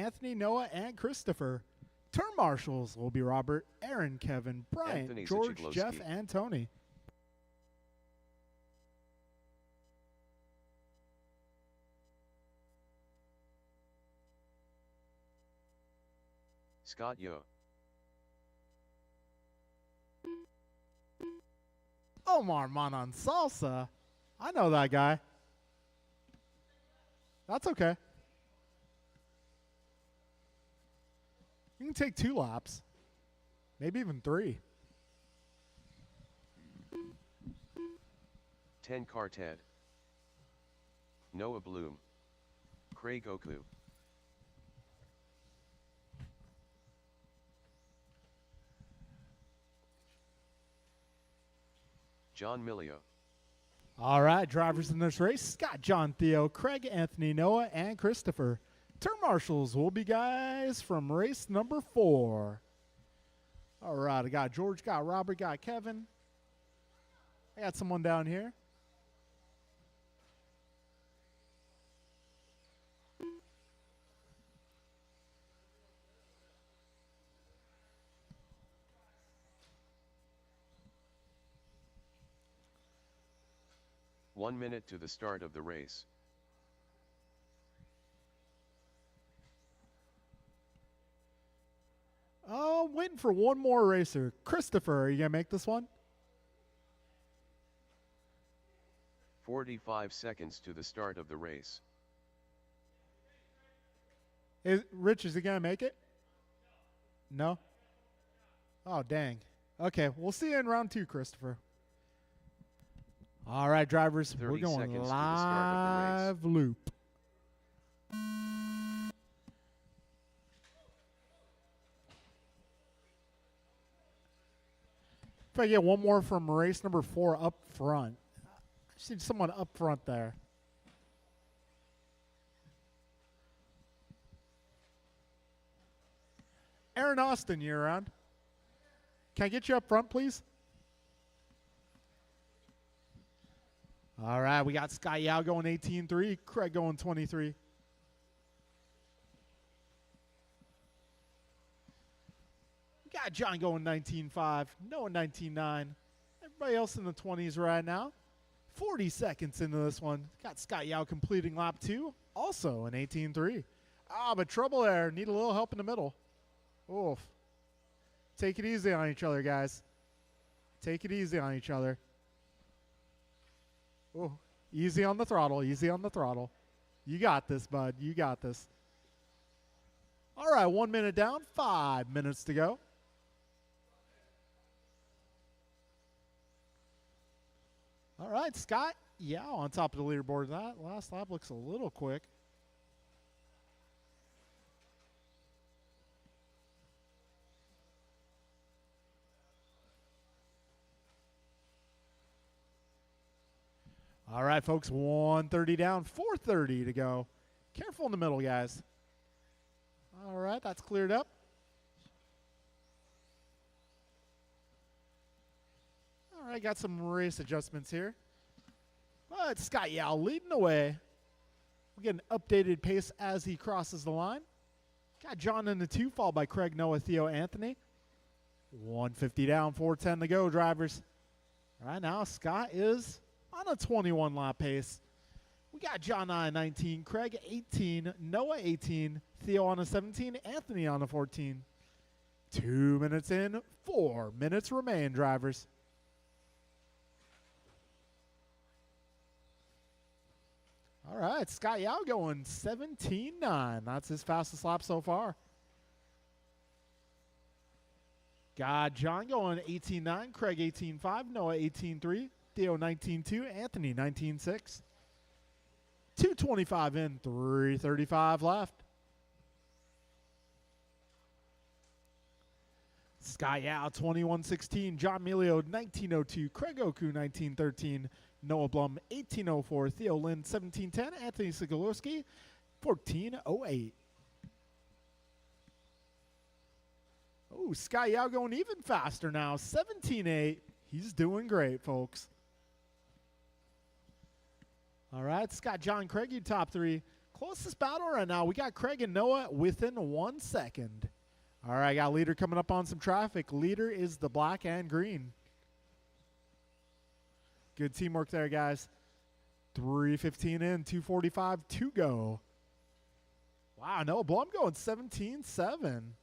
Anthony, Noah, and Christopher. Turn marshals will be Robert, Aaron, Kevin, Brian, Anthony George, Zachiglowski. Jeff, and Tony. Scott Yo. Omar Manan Salsa. I know that guy. That's okay. You can take 2 laps. Maybe even 3. 10 Car Ted. Noah Bloom. Craig Oku. John Milio. All right, drivers in this race, Scott, John, Theo, Craig, Anthony, Noah, and Christopher. Turn marshals will be guys from race number 4. All right, I got George, got Robert, got Kevin. I got someone down here. One minute to the start of the race. Oh, I'm waiting for one more racer. Christopher, are you going to make this one? 45 seconds to the start of the race. Rich, is he going to make it? No? Oh, dang. Okay, we'll see you in round 2, Christopher. All right, drivers, we're 30 going seconds to the start of live the loop. If I get one more from race number 4 up front. I just need someone up front there. Aaron Austin, you around? Can I get you up front, please? All right, we got Scott Yao going 18.3, Craig going 23. We got John going 19.5, Noah 19.9. Everybody else in the 20s right now. 40 seconds into this one. Got Scott Yao completing lap 2, also an 18.3. Ah, but trouble there. Need a little help in the middle. Oof. Take it easy on each other, guys. Take it easy on each other. Oh, easy on the throttle, easy on the throttle. You got this, bud. You got this. All right, 1 minute down, 5 minutes to go. All right, Scott, yeah, on top of the leaderboard. That last lap looks a little quick. All right, folks, 130 down, 430 to go. Careful in the middle, guys. All right, that's cleared up. All right, got some race adjustments here. But Scott Yao leading the way. We get an updated pace as he crosses the line. Got John in the 2, followed by Craig, Noah, Theo, Anthony. 150 down, 410 to go, drivers. All right, now Scott is on a 21-lap pace. We got John on a 19, Craig 18, Noah 18, Theo on a 17, Anthony on a 14. 2 minutes in, 4 minutes remain, drivers. All right, Scott Yao going 17.9. That's his fastest lap so far. Got John going 18.9, Craig 18.5, Noah 18.3, Theo 19.2, Anthony 19.6. 2:25 in, 3:35 left. Scott Yao 21.16, John Milio 19.02, Craig Oku 19.13, Noah Blum 18.04, Theo Lynn 17.10, Anthony Zachiglowski 14.08. Oh, Scott Yao going even faster now, 17.8. He's doing great, folks. All right, Scott, John, Craig, you top 3. Closest battle right now. We got Craig and Noah within 1 second. All right, got leader coming up on some traffic. Leader is the black and green. Good teamwork there, guys. 3:15 in, 2:45 to go. Wow, Noah Blum going 17-7.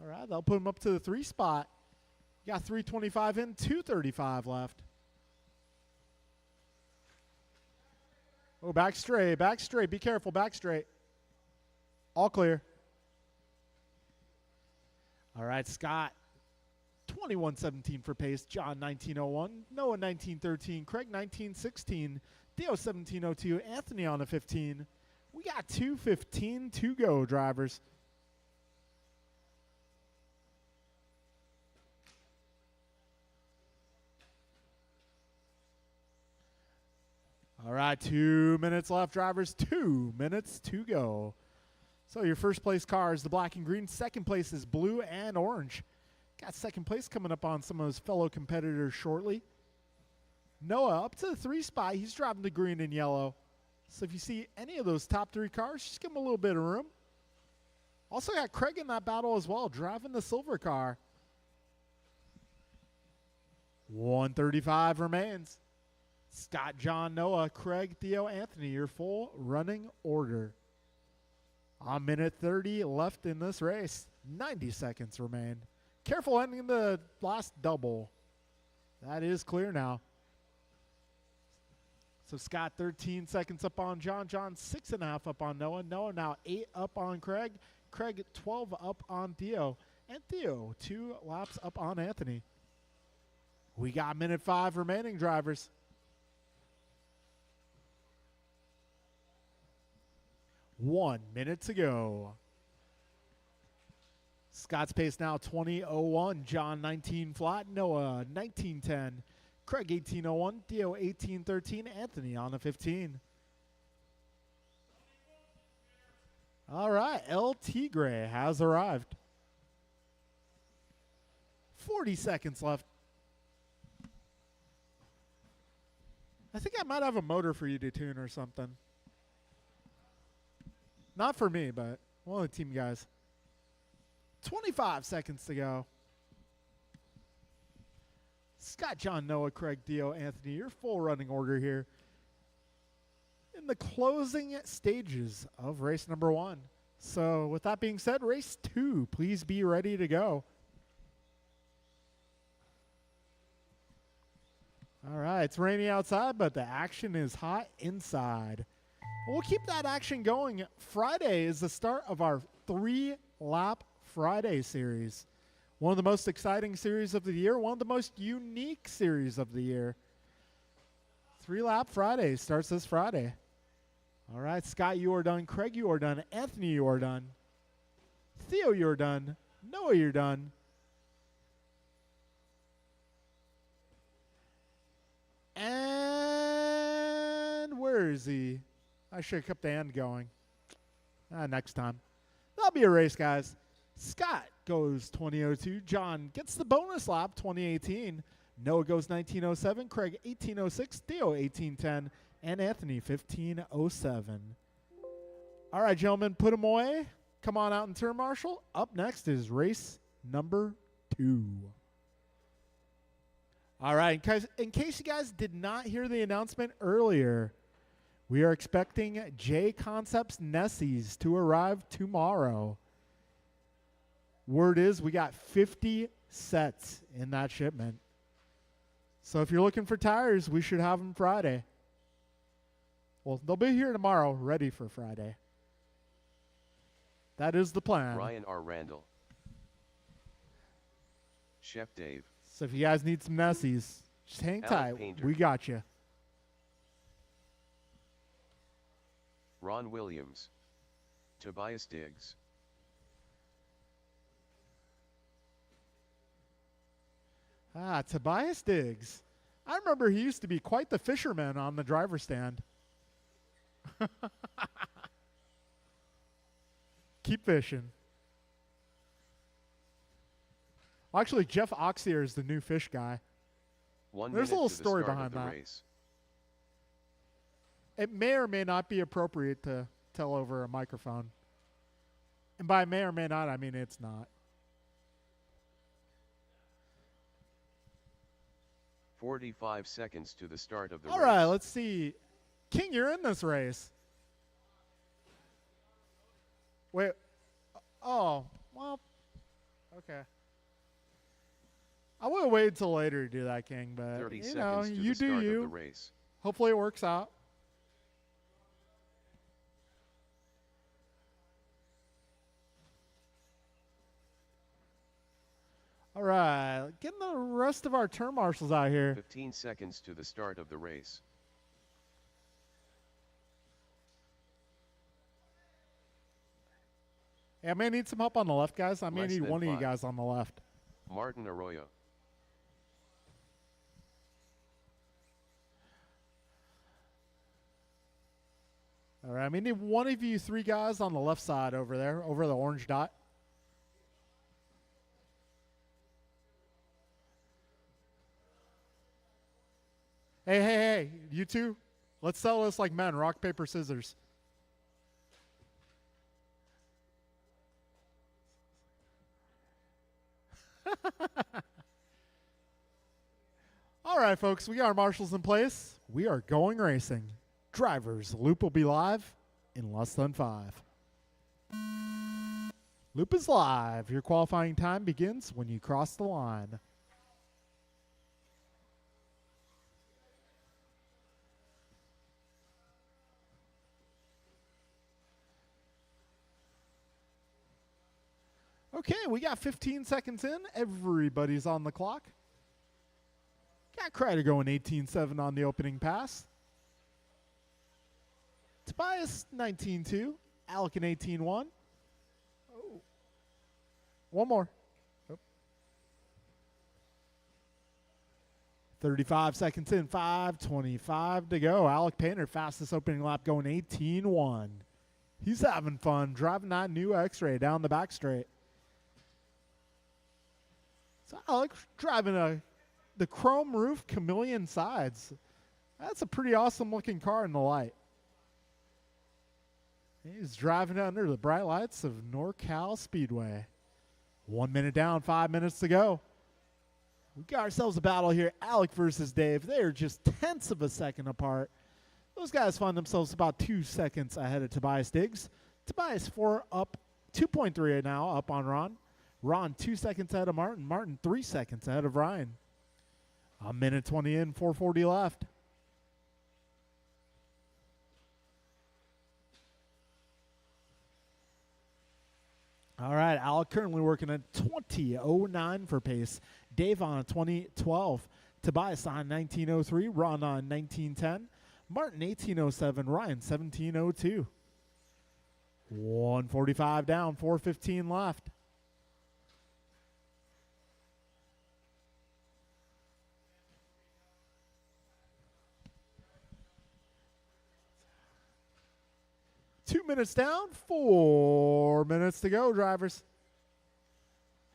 All right, they'll put him up to the 3 spot. Got 3:25 in, 2:35 left. Oh, back straight, back straight. Be careful, back straight. All clear. All right, Scott, 21:17 for pace. John, 19:01. Noah, 19:13. Craig, 19:16. Theo, 17:02. Anthony on a 15. We got 2:15 to go, drivers. All right, 2 minutes left, drivers. 2 minutes to go. So your first place car is the black and green. Second place is blue and orange. Got second place coming up on some of his fellow competitors shortly. Noah up to the 3 spot. He's driving the green and yellow. So if you see any of those top 3 cars, just give him a little bit of room. Also got Craig in that battle as well, driving the silver car. 1:35 remains. Scott, John, Noah, Craig, Theo, Anthony, your full running order. A minute 30 left in this race. 90 seconds remain. Careful ending the last double. That is clear now. So Scott 13 seconds up on John. John 6.5 up on Noah. Noah now 8 up on Craig. Craig 12 up on Theo. And Theo 2 laps up on Anthony. We got minute 5 remaining, drivers. One minute to go. Scott's pace now 20:01. John 19 flat. Noah 19:10. Craig 18:01. Theo 18:13. Anthony on a 15. All right, El Tigre has arrived. 40 seconds left. I think I might have a motor for you to tune or something. Not for me, but one of the team guys. 25 seconds to go. Scott, John, Noah, Craig, Theo, Anthony, your full running order here in the closing stages of race number 1. So with that being said, race 2, please be ready to go. All right, it's rainy outside, but the action is hot inside. We'll keep that action going. Friday is the start of our 3-lap Friday series. One of the most exciting series of the year, one of the most unique series of the year. 3-lap Friday starts this Friday. All right, Scott, you are done. Craig, you are done. Anthony, you are done. Theo, you're done. Noah, you're done. And where is he? I should have kept the end going. Next time. That'll be a race, guys. Scott goes 20:02. John gets the bonus lap, 20:18. Noah goes 19:07. Craig 18:06. Theo 18:10. And Anthony 15:07. All right, gentlemen, put them away. Come on out and turn marshal. Up next is race number 2. All right, in case you guys did not hear the announcement earlier, we are expecting J Concepts Nessies to arrive tomorrow. Word is we got 50 sets in that shipment. So if you're looking for tires, we should have them Friday. Well, they'll be here tomorrow, ready for Friday. That is the plan. Ryan R. Randall. Chef Dave. So if you guys need some Nessies, just hang tight. Painter. We got you. Ron Williams. Tobias Diggs. Tobias Diggs. I remember he used to be quite the fisherman on the driver's stand. Keep fishing. Well, actually, Jeff Oxier is the new fish guy. 1 There's a minute little to the story start behind of the that. race. it may or may not be appropriate to tell over a microphone. And by may or may not, I mean it's not. 45 seconds to the start of the All race. right, let's see. King, you're in this race. Wait. Oh, well, okay. I will wait until later to do that, King, but 30 you seconds know, to you the start do you. of the race. Hopefully it works out. All right, getting the rest of our turn marshals out here. 15 seconds to the start of the race. Hey, I may need some help on the left, guys. I may Less need than one of you 5. guys on the left. Martin Arroyo. All right, I may need one of you three guys on the left side over there, over the orange dot. Hey, hey, hey, you two, let's settle this like men, rock, paper, scissors. All right, folks, we got our marshals in place. We are going racing. Drivers, loop will be live in less than 5. Loop is live. Your qualifying time begins when you cross the line. Okay, we got 15 seconds in. Everybody's on the clock. Got Kreider going 18.7 on the opening pass. Tobias 19.2. Alec an 18.1. Oh. One more. Oh. 35 seconds in. 5:25 to go. Alec Painter, fastest opening lap, going 18.1. He's having fun driving that new X-Ray down the back straight. So Alec driving the chrome roof chameleon sides. That's a pretty awesome looking car in the light. He's driving under the bright lights of NorCal Speedway. 1 minute down, 5 minutes to go. We got ourselves a battle here. Alec versus Dave. They are just tenths of a second apart. Those guys find themselves about 2 seconds ahead of Tobias Diggs. Tobias 4 up, 2.3 now up on Ron. Ron 2 seconds ahead of Martin. Martin 3 seconds ahead of Ryan. A minute 20 in, 4:40 left. All right, Alec currently working at 20.09 for pace. Dave on a 20.12. Tobias on 19.03. Ron on 19.10. Martin 18.07. Ryan 17.02. 1:45 down, 4:15 left. Two minutes down, 4 minutes to go, drivers.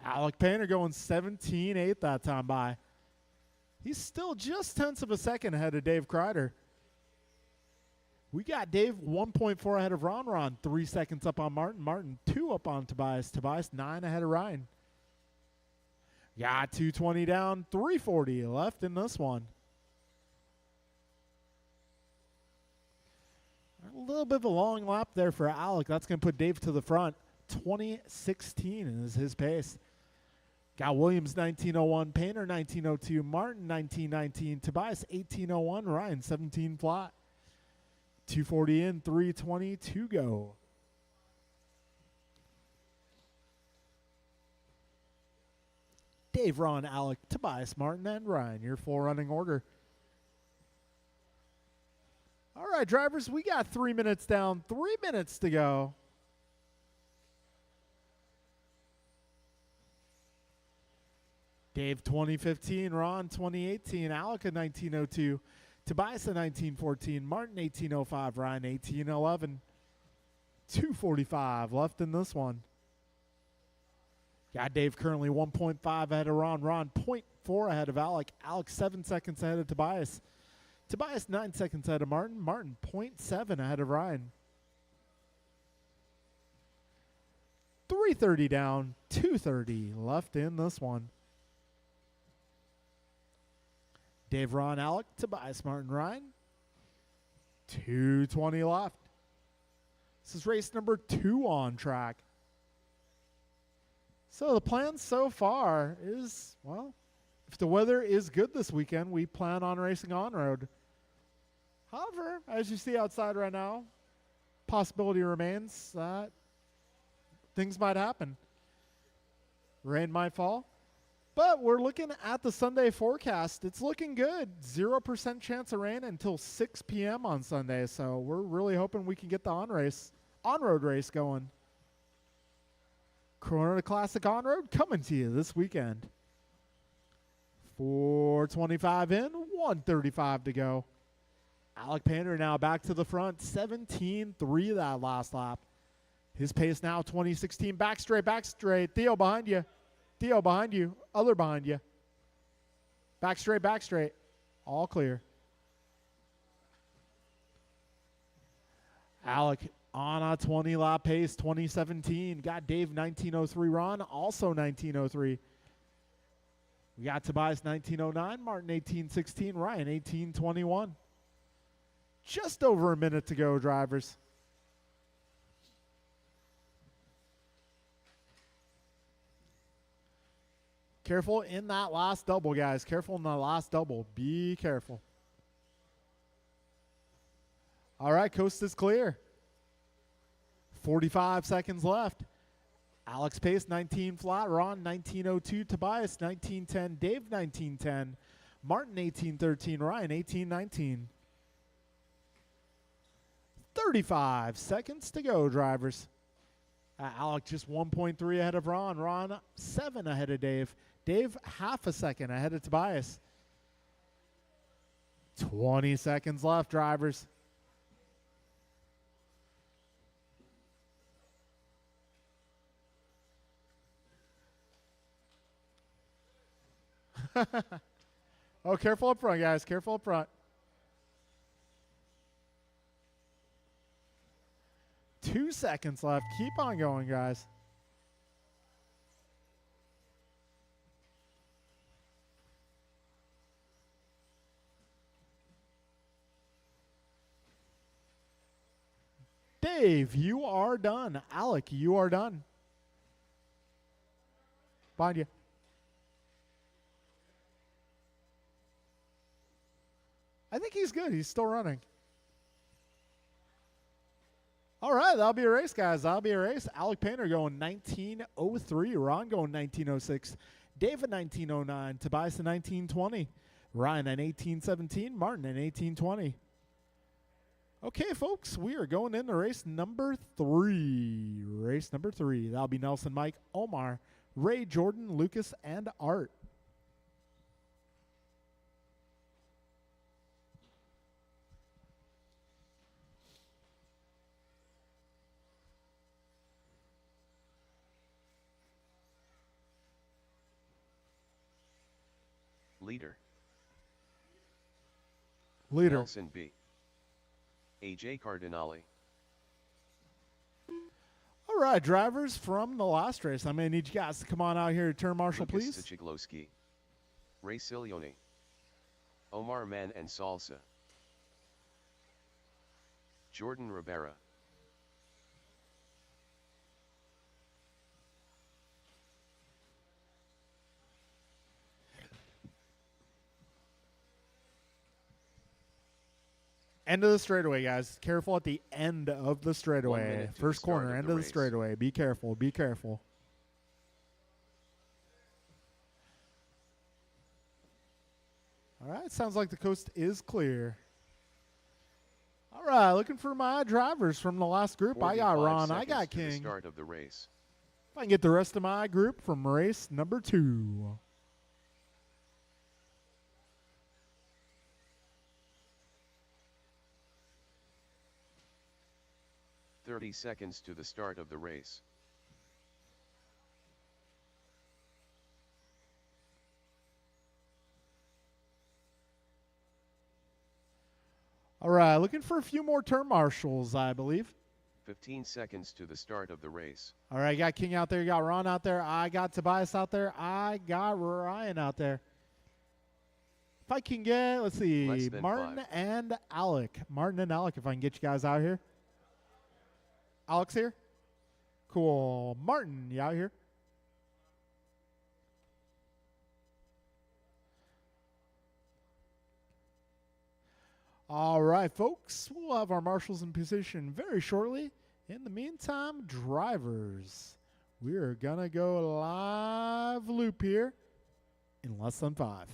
Alec Painter going 17.8 that time by. He's still just tenths of a second ahead of Dave Kreider. We got Dave 1.4 ahead of Ron. Ron 3 seconds up on Martin. Martin 2 up on Tobias. Tobias 9 ahead of Ryan. Got 2:20 down, 3:40 left in this one. A little bit of a long lap there for Alec. That's going to put Dave to the front. 20.16 is his pace. Got Williams 19.01, Painter 19.02, Martin 19.19, Tobias 18.01, Ryan 17 flat. 2:40 in, 3:20 to go. Dave, Ron, Alec, Tobias, Martin, and Ryan, your full running order. All right, drivers, we got 3 minutes down, 3 minutes to go. Dave 2015, Ron 2018, Alec a 1902, Tobias a 1914, Martin 1805, Ryan 1811. 2:45 left in this one. Got Dave currently 1.5 ahead of Ron. Ron 0.4 ahead of Alec. Alec 7 seconds ahead of Tobias. Tobias 9 seconds ahead of Martin. Martin 0.7 ahead of Ryan. 3:30 down, 2:30 left in this one. Dave, Ron, Alec, Tobias, Martin, Ryan. 2:20 left. This is race number 2 on track. So the plan so far is, well, if the weather is good this weekend, we plan on racing on road. However, as you see outside right now, possibility remains that things might happen. Rain might fall. But we're looking at the Sunday forecast. It's looking good. 0% chance of rain until 6 p.m. on Sunday. So we're really hoping we can get the on-road race going. Corona Classic on-road coming to you this weekend. 4:25 in, 1:35 to go. Alec Painter now back to the front. 17.3 that last lap. His pace now 2016. Back straight. Theo behind you. Theo behind you. Other behind you. Back straight. All clear. Alec on a 20-lap pace, 2017. Got Dave 1903. Ron also 1903. We got Tobias 1909. Martin 1816. Ryan 1821. Just over a minute to go, drivers. Careful in that last double, guys. Careful in the last double. Be careful. All right, coast is clear. 45 seconds left. Alex pace, 19 flat. Ron, 1902. Tobias, 1910. Dave, 1910. Martin, 1813. Ryan, 1819. 35 seconds to go, drivers. Alec just 1.3 ahead of Ron. Ron, 7 ahead of Dave. Dave, half a second ahead of Tobias. 20 seconds left, drivers. Oh, careful up front, guys. Careful up front. 2 seconds left. Keep on going, guys. Dave, you are done. Alec, you are done. Behind you. I think he's good. He's still running. All right, that'll be a race, guys. That'll be a race. Alec Painter going 1903. Ron going 1906. David 1909. Tobias in 1920. Ryan in 1817. Martin in 1820. Okay, folks, we are going into race number 3. Race number 3. That'll be Nelson, Mike, Omar, Ray, Jordan, Lucas, and Art. Leader. Nelson B. AJ Cardinale. All right, drivers from the last race. I'm going to need you guys to come on out here to turn marshal, Lucas please. Sichigloski. Ray Silione. Omar Man and Salsa. Jordan Rivera. End of the straightaway, guys. Careful at the end of the 1 straightaway. minute to First the start corner, of end the of the race. straightaway. Be careful. Be careful. All right, sounds like the coast is clear. All right, looking for my drivers from the last group. I got 45 Ron. I seconds got to the King. start of the race. If I can get the rest of my group from race number 2. 30 seconds to the start of the race. All right, looking for a few more turn marshals, I believe. 15 seconds to the start of the race. All right, got King out there. You got Ron out there. I got Tobias out there. I got Ryan out there. If I can get, let's see, Martin 5. and Alec. Martin and Alec, if I can get you guys out here. Alex here? Cool. Martin, you out here? All right, folks. We'll have our marshals in position very shortly. In the meantime, drivers, we are going to go live loop here in less than 5.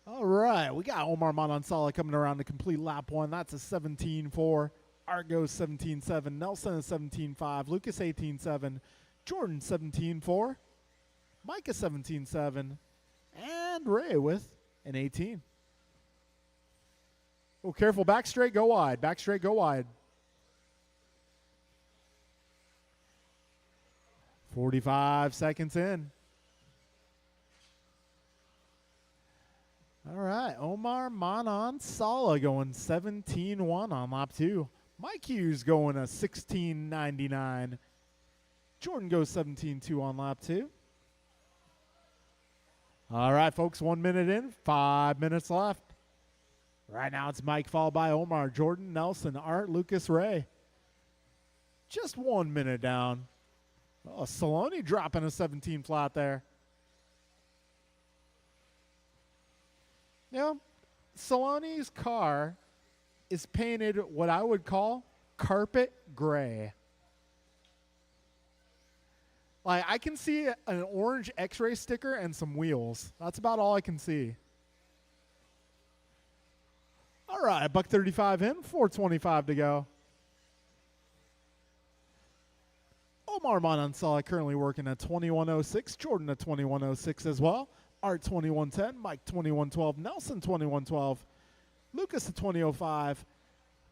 All right, we got Omar Manansala coming around to complete lap 1. That's a 17.4. Argo 17.7. Nelson a 17.5. Lucas 18.7. Jordan 17.4. Micah 17.7. And Ray with an 18. Oh, careful. Back straight, go wide. Back straight, go wide. 45 seconds in. All right, Omar Manansala going 17.1 on lap 2. Mike Hughes going a 16.99. Jordan goes 17.2 on lap 2. All right, folks, 1 minute in, 5 minutes left. Right now it's Mike followed by Omar, Jordan, Nelson, Art, Lucas, Ray. Just 1 minute down. Oh, Saloni dropping a 17 flat there. You know, Saloni's car is painted what I would call carpet gray. Like, I can see an orange X-ray sticker and some wheels. That's about all I can see. All right, $135 in, 4:25 to go. Omar Manansala currently working at 21.06. Jordan at 21.06 as well. Art 21.10, Mike 21.12, Nelson 21.12, Lucas at 20.05,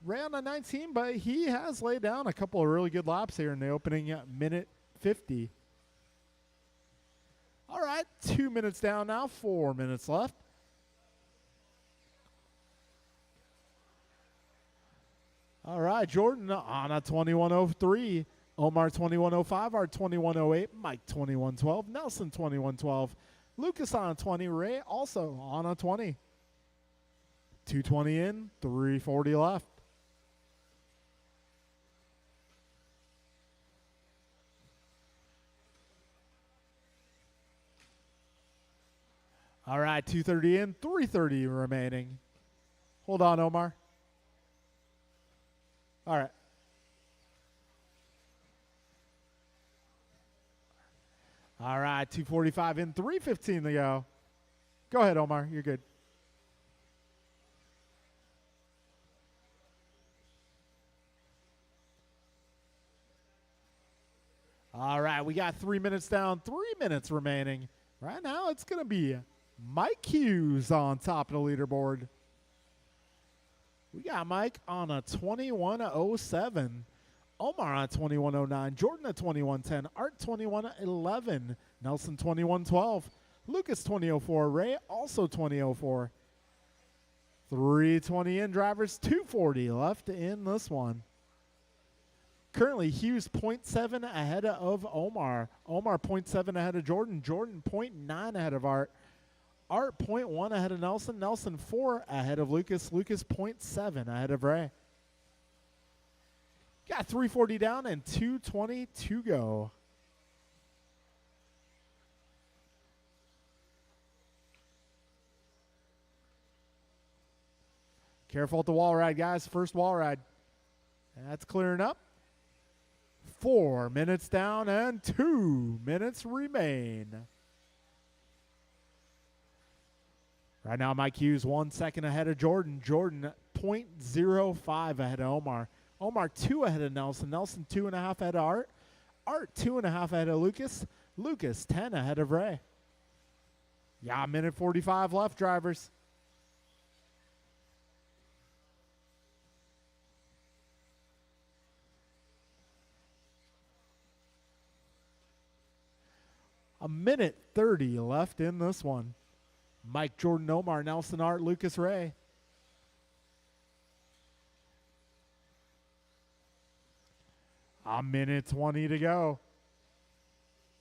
Ray on a 19, but he has laid down a couple of really good laps here in the opening minute 50. All right, 2 minutes down now, 4 minutes left. All right, Jordan on a 21.03, Omar 21.05, Art 21.08, Mike 21.12, Nelson 21.12. Lucas on a 20. Ray also on a 20. 2:20 in, 3:40 left. All right, 2:30 in, 3:30 remaining. Hold on, Omar. All right. All right, 2:45 in, 3:15 to go. Go ahead, Omar. You're good. All right, we got 3 minutes down, 3 minutes remaining. Right now, it's going to be Mike Hughes on top of the leaderboard. We got Mike on a 21.07. Omar on 21.09, Jordan at 21.10, Art 21.11, Nelson 21.12, Lucas 20.04, Ray also 20.04. 3:20 in, drivers, 2:40 left in this one. Currently, Hughes 0.7 ahead of Omar. Omar 0.7 ahead of Jordan. Jordan 0.9 ahead of Art. Art 0.1 ahead of Nelson. Nelson 4 ahead of Lucas. Lucas 0.7 ahead of Ray. Got 3:40 down and 2:20 to go. Careful at the wall ride, guys. First wall ride. That's clearing up. 4 minutes down and 2 minutes remain. Right now, Mike Hughes 1 second ahead of Jordan. Jordan 0.05 ahead of Omar. Omar 2 ahead of Nelson. Nelson 2.5 ahead of Art. Art 2.5 ahead of Lucas. Lucas 10 ahead of Ray. Yeah, minute 45 left, drivers. A minute 30 left in this one. Mike, Jordan, Omar, Nelson, Art, Lucas, Ray. A minute 20 to go.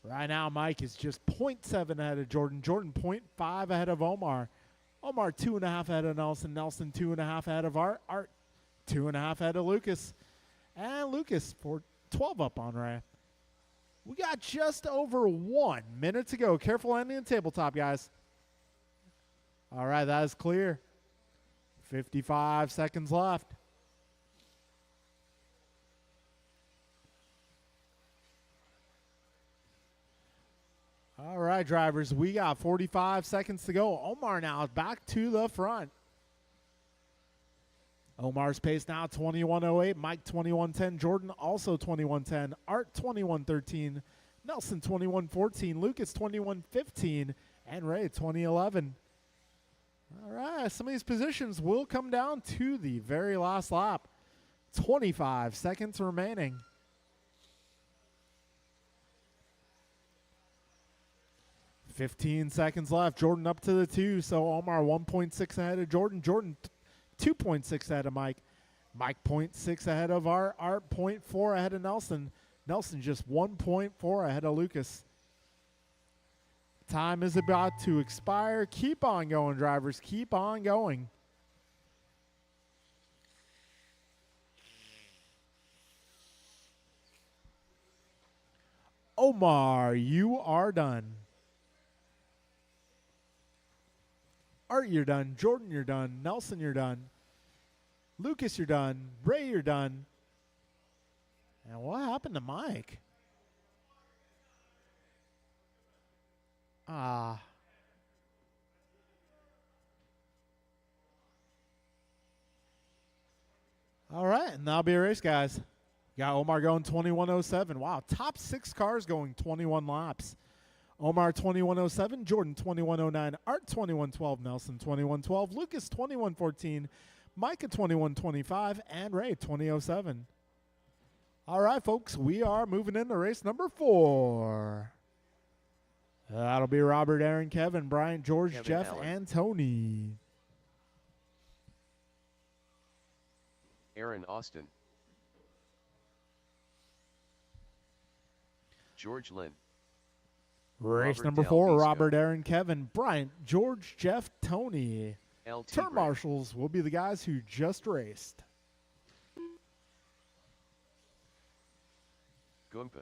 Right now, Mike is just 0.7 ahead of Jordan. Jordan 0.5 ahead of Omar. Omar 2.5 ahead of Nelson. Nelson 2.5 ahead of Art. Art 2.5 ahead of Lucas. And Lucas for 12 up on Ray. We got just over 1 minute to go. Careful ending the tabletop, guys. All right, that is clear. 55 seconds left. All right, drivers, we got 45 seconds to go. Omar now back to the front. Omar's pace now 21:08. Mike 21:10. Jordan also 21:10. Art 21:13. Nelson 21:14. Lucas 21:15. And Ray 20:11. All right, some of these positions will come down to the very last lap. 25 seconds remaining. $15 seconds left. Jordan up to the 2. So Omar 1.6 ahead of Jordan. Jordan 2.6 ahead of Mike. Mike 0.6 ahead of Art. Art 0.4 ahead of Nelson. Nelson just 1.4 ahead of Lucas. Time is about to expire. Keep on going, drivers. Keep on going. Omar, you are done. Art, you're done. Jordan, you're done. Nelson, you're done. Lucas, you're done. Ray, you're done. And what happened to Mike? All right, and that'll be a race, guys. Got Omar going 21:07. Wow, top 6 cars going 21 laps. Omar 21:07, Jordan 21:09, Art 21:12, Nelson 21:12, Lucas 21:14, Micah 21:25, and Ray 20:07. All right, folks, we are moving into race number 4. That'll be Robert, Aaron, Kevin, Brian, George, Kevin, Jeff, Alan. and Tony. Aaron Austin. George Lynn. Race Robert number Del 4, Visco. Robert, Aaron, Kevin, Bryant, George, Jeff, Tony. LT Turn Grant. marshals will be the guys who just raced. Gumpa.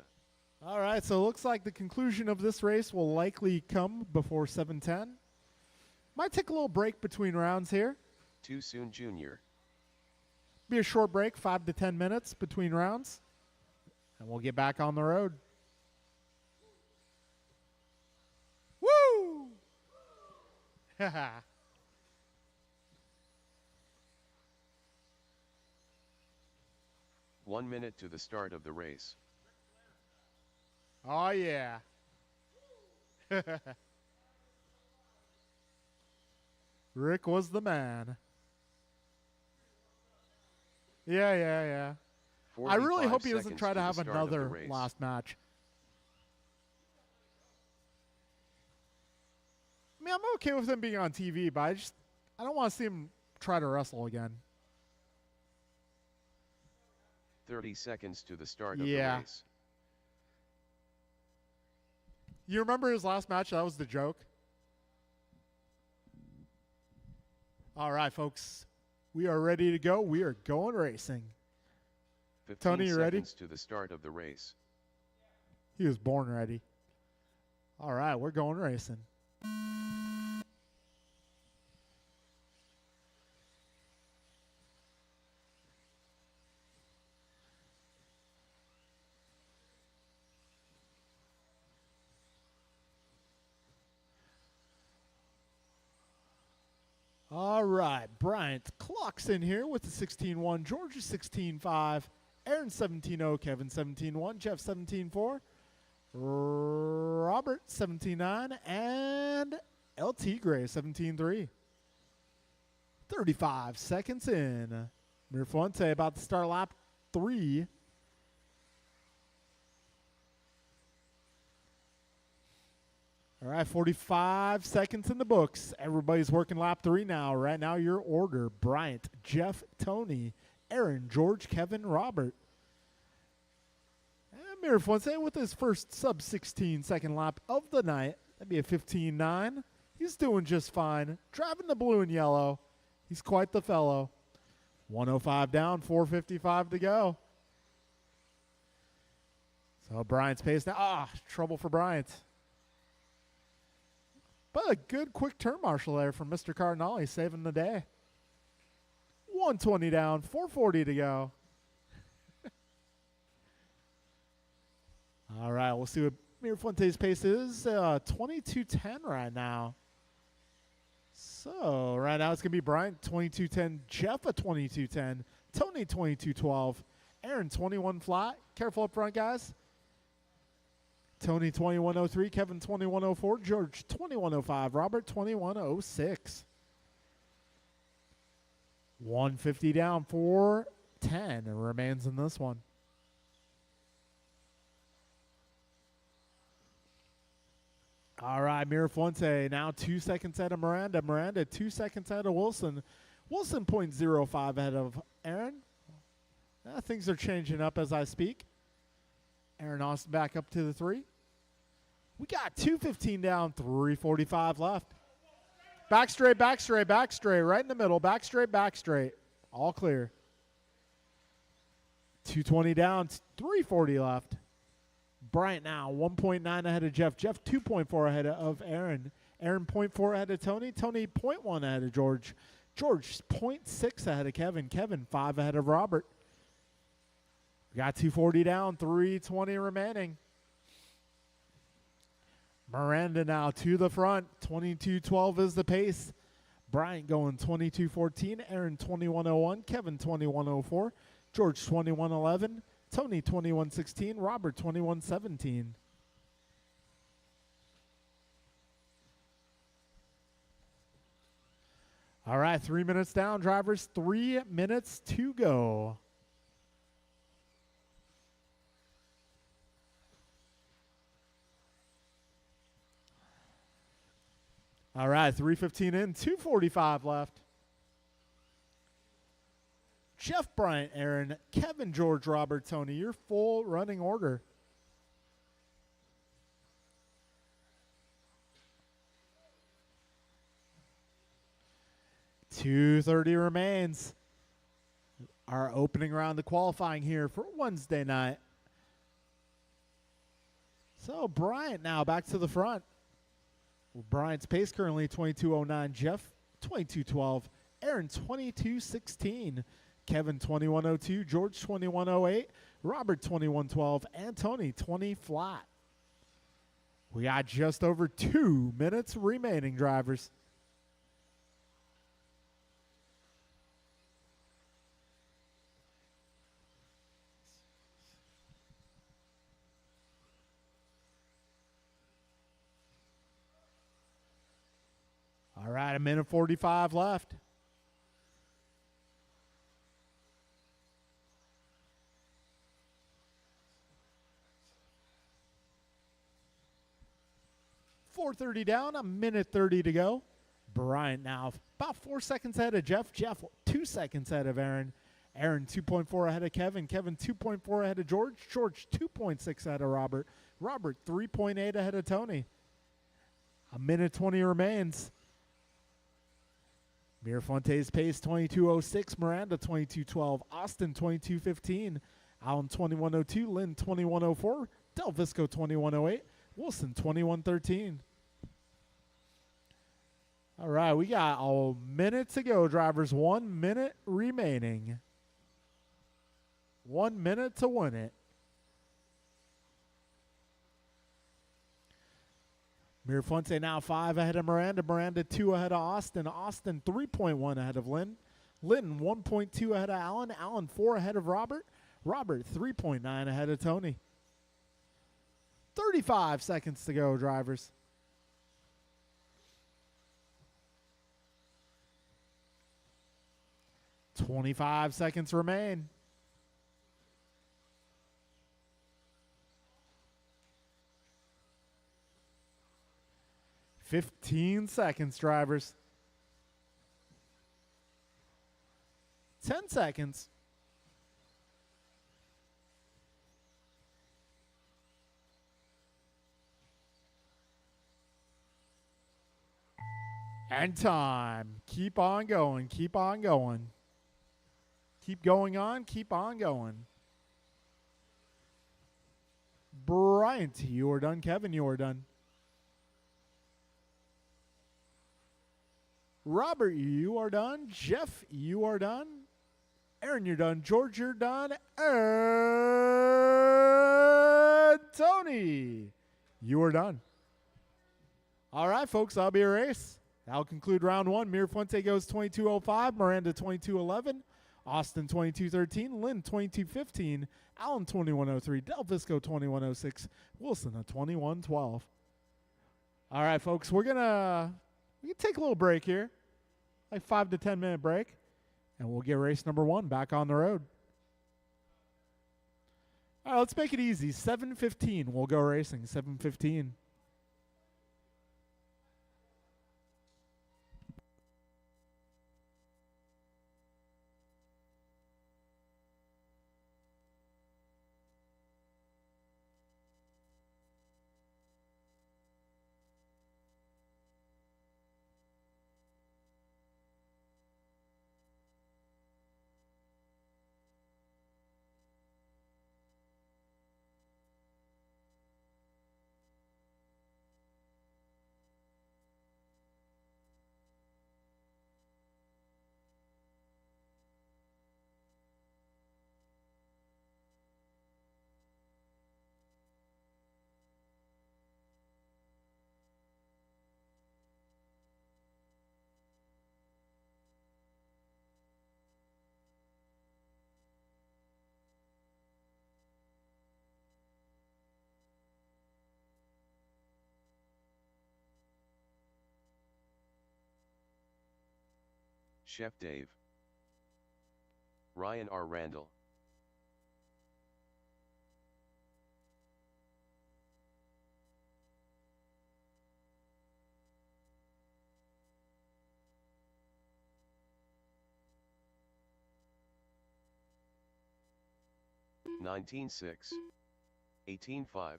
All right, so it looks like the conclusion of this race will likely come before 7:10. Might take a little break between rounds here. Too Soon Jr. Be a short break, 5 to 10 minutes between rounds. And we'll get back on the road. Woo! 1 minute to the start of the race. Oh, yeah. Rick was the man. Yeah. I really 45 hope he doesn't seconds try to the have start of the another race. last match. I mean, I'm okay with him being on TV, but I don't want to see him try to wrestle again. 30 seconds to the start of Yeah. the race. You remember his last match? That was the joke. All right, folks. We are ready to go. We are going racing. 15 Tony, you ready? seconds to the start of the race. He was born ready. All right, we're going racing. All right, Bryant clocks in here with the 16-1, George is 16-5, Aaron 17-0, Kevin 17-1, Jeff 17-4, Robert 17-9, and LT Gray 17-3. 35 seconds in. Mirfuente about to start lap 3. All right, 45 seconds in the books. Everybody's working lap 3 now. Right now, your order: Bryant, Jeff, Tony, Aaron, George, Kevin, Robert. And Mirafuente with his first sub-16 second lap of the night. That'd be a 15.9. He's doing just fine. Driving the blue and yellow. He's quite the fellow. 105 down, 455 to go. So Bryant's pace now. Trouble for Bryant. But a good quick turn marshal there from Mr. Cardinale, saving the day. 120 down, 440 to go. All right, we'll see what Mirafuente's pace is. 22.10 right now. So right now it's going to be Bryant 22.10, Jeff a 22.10, Tony 22.12, Aaron 21 flat. Careful up front, guys. Tony 21.03, Kevin 21.04, George 21.05, Robert 21.06. 150 down, 410 remains in this one. All right, Mirafuente now 2 seconds ahead of Miranda. Miranda 2 seconds ahead of Wilson. Wilson 0.05 ahead of Aaron. Things are changing up as I speak. Aaron Austin back up to the 3. We got 2:15 down, 3:45 left. Back straight, back straight, back straight. Right in the middle. Back straight, back straight. All clear. 2:20 down, 3:40 left. Bryant now 1.9 ahead of Jeff. Jeff 2.4 ahead of Aaron. Aaron 0.4 ahead of Tony. Tony 0.1 ahead of George. George 0.6 ahead of Kevin. Kevin 5 ahead of Robert. We got 240 down, 320 remaining. Miranda now to the front. 22.12 is the pace. Bryant going 22.14. Aaron 21.01. Kevin 21.04. George 21.11. Tony 21.16. Robert 21.17. All right, 3 minutes down, drivers. 3 minutes to go. All right, 3:15 in, 2:45 left. Jeff, Bryant, Aaron, Kevin, George, Robert, Tony, your full running order. $2:30 remains. Our opening round of qualifying here for Wednesday night. So Bryant now back to the front. Bryant's pace currently 22.09. Jeff 22.12. Aaron 22.16. Kevin 21.02. George 21.08. Robert 21.12. And Tony 20 flat. We got just over 2 minutes remaining, drivers. All right, 1:45 left. $4:30 down, 1:30 to go. Bryant now about 4 seconds ahead of Jeff. Jeff 2 seconds ahead of Aaron. Aaron 2.4 ahead of Kevin. Kevin 2.4 ahead of George. George 2.6 ahead of Robert. Robert 3.8 ahead of Tony. 1:20 remains. Mirafuente's pace 22.06. Miranda 22.12. Austin 22.15. Allen 21.02. Lynn 21.04. Del Visco 21.08. Wilson 21.13. All right, we got a minute to go, drivers. 1 minute remaining. 1 minute to win it. Mirafuente now 5 ahead of Miranda. Miranda 2 ahead of Austin. Austin 3.1 ahead of Lynn. Lynn 1.2 ahead of Allen. Allen 4 ahead of Robert. Robert 3.9 ahead of Tony. 35 seconds to go, drivers. $25 seconds remain. 15 seconds, drivers. 10 seconds. And time. Keep on going. Keep on going. Keep going on. Keep on going. Bryant, you are done. Kevin, you are done. Robert, you are done. Jeff, you are done. Aaron, you're done. George, you're done. And Tony, you are done. All right, folks, that'll be a race. That'll conclude round one. Mir Fuente goes 22:05, Miranda 22:11, Austin 22:13, Lynn 22:15, Allen 21:03, Del Visco 21:06, Wilson at 21:12. All right, folks, we can take a little break here, like 5 to 10 minute break, and we'll get race number one back on the road. All right, let's make it easy. 7:15, we'll go racing. 7:15. Chef Dave. Ryan R. Randall. (19.6), 18.5.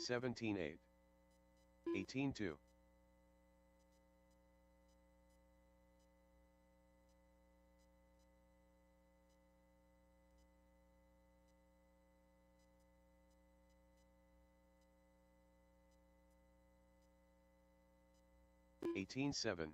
(17.8), 18.2. (18.7).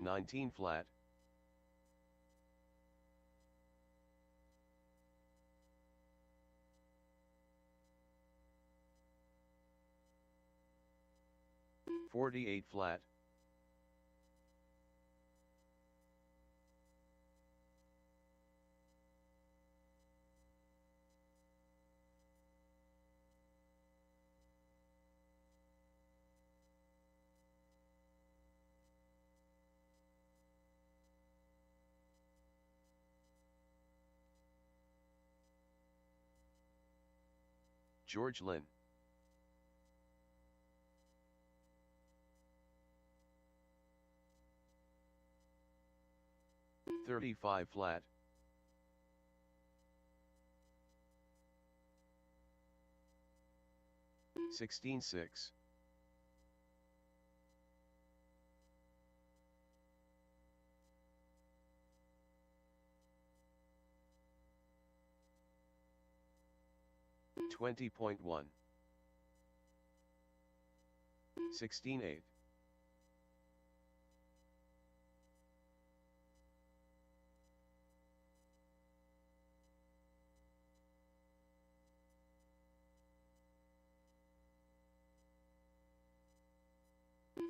(19 flat). (48 flat). George Lynn. (35 flat). (16.6). (20.1). 16.8.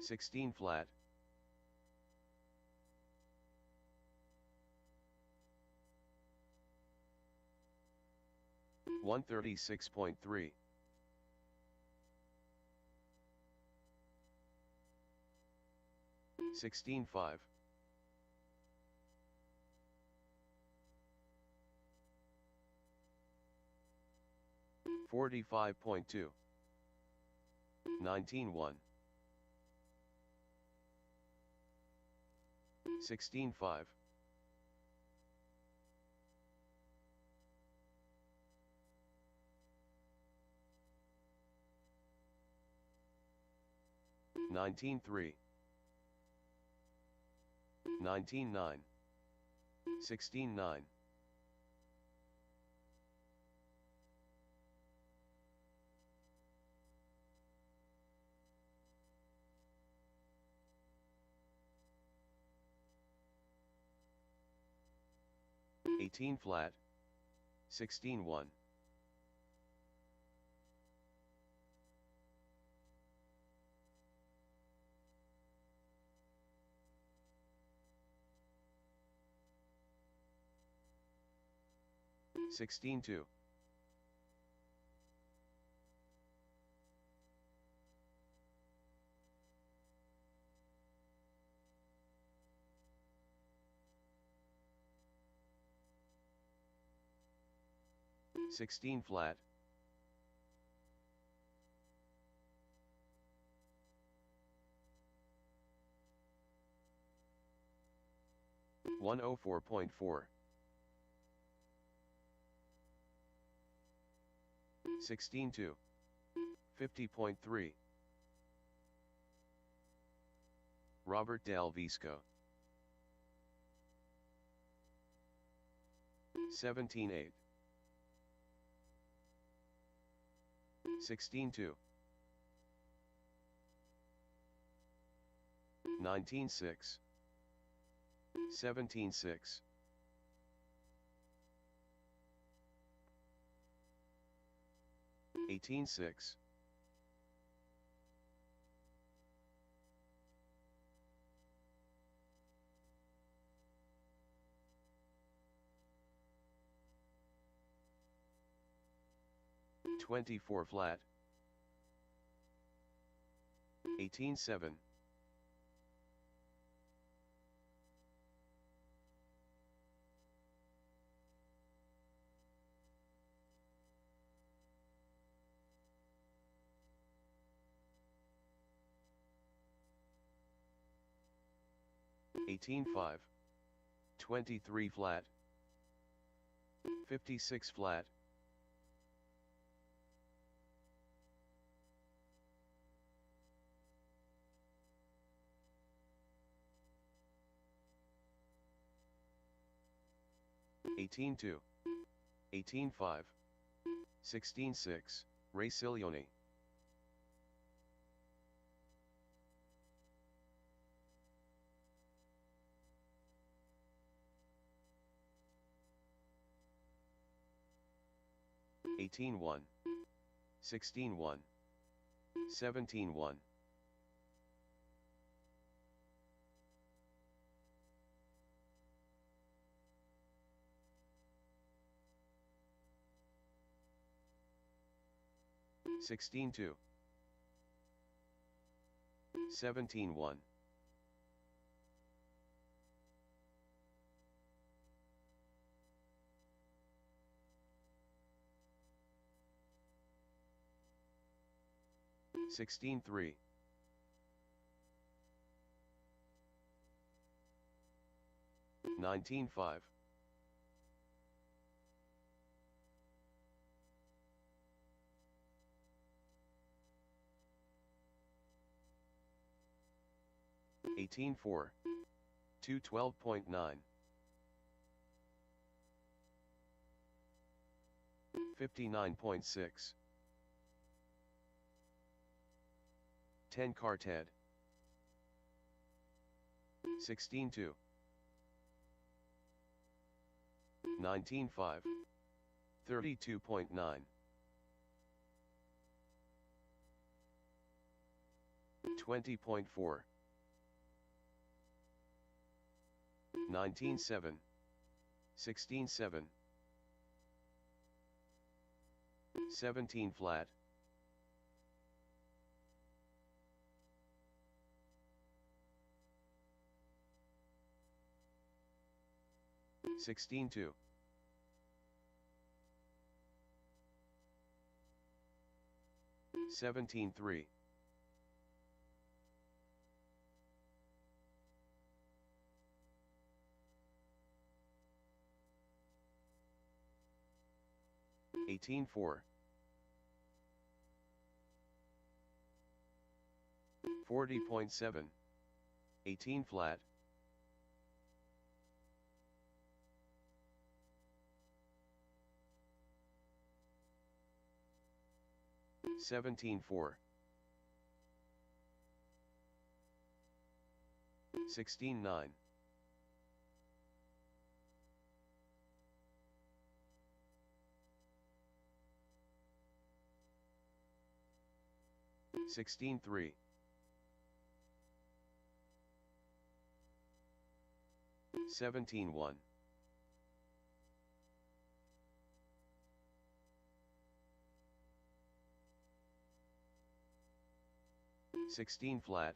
16 flat. 136.3. 16.5. 45.2. 19.1. 16.5. 19.3. 19.9. 16.9. 18 flat. 16.1. 16.2. 16 flat. 104.4. 16.2. 50.3. Robert Del Visco. 17.8. 16.2. 19.6. 17.6. 18.6. 24 flat. 18.7. 18.5. 23 flat. 56 flat. 18.2. 18.5. 16.6. Racilione. 18.1. 16.1. 17.1. 16.2. 17.1. 16.3. 19.5. 18.4. 212.9. 59.6. 10 Carted. 16.2. 19.5. 32.9. 20.4. 19.7. 16.7. 17 flat. 16.2. 17.3. 18.4. 40.7. 18 flat. 17.4. 16.9. 16.3. 17.1. 16 flat.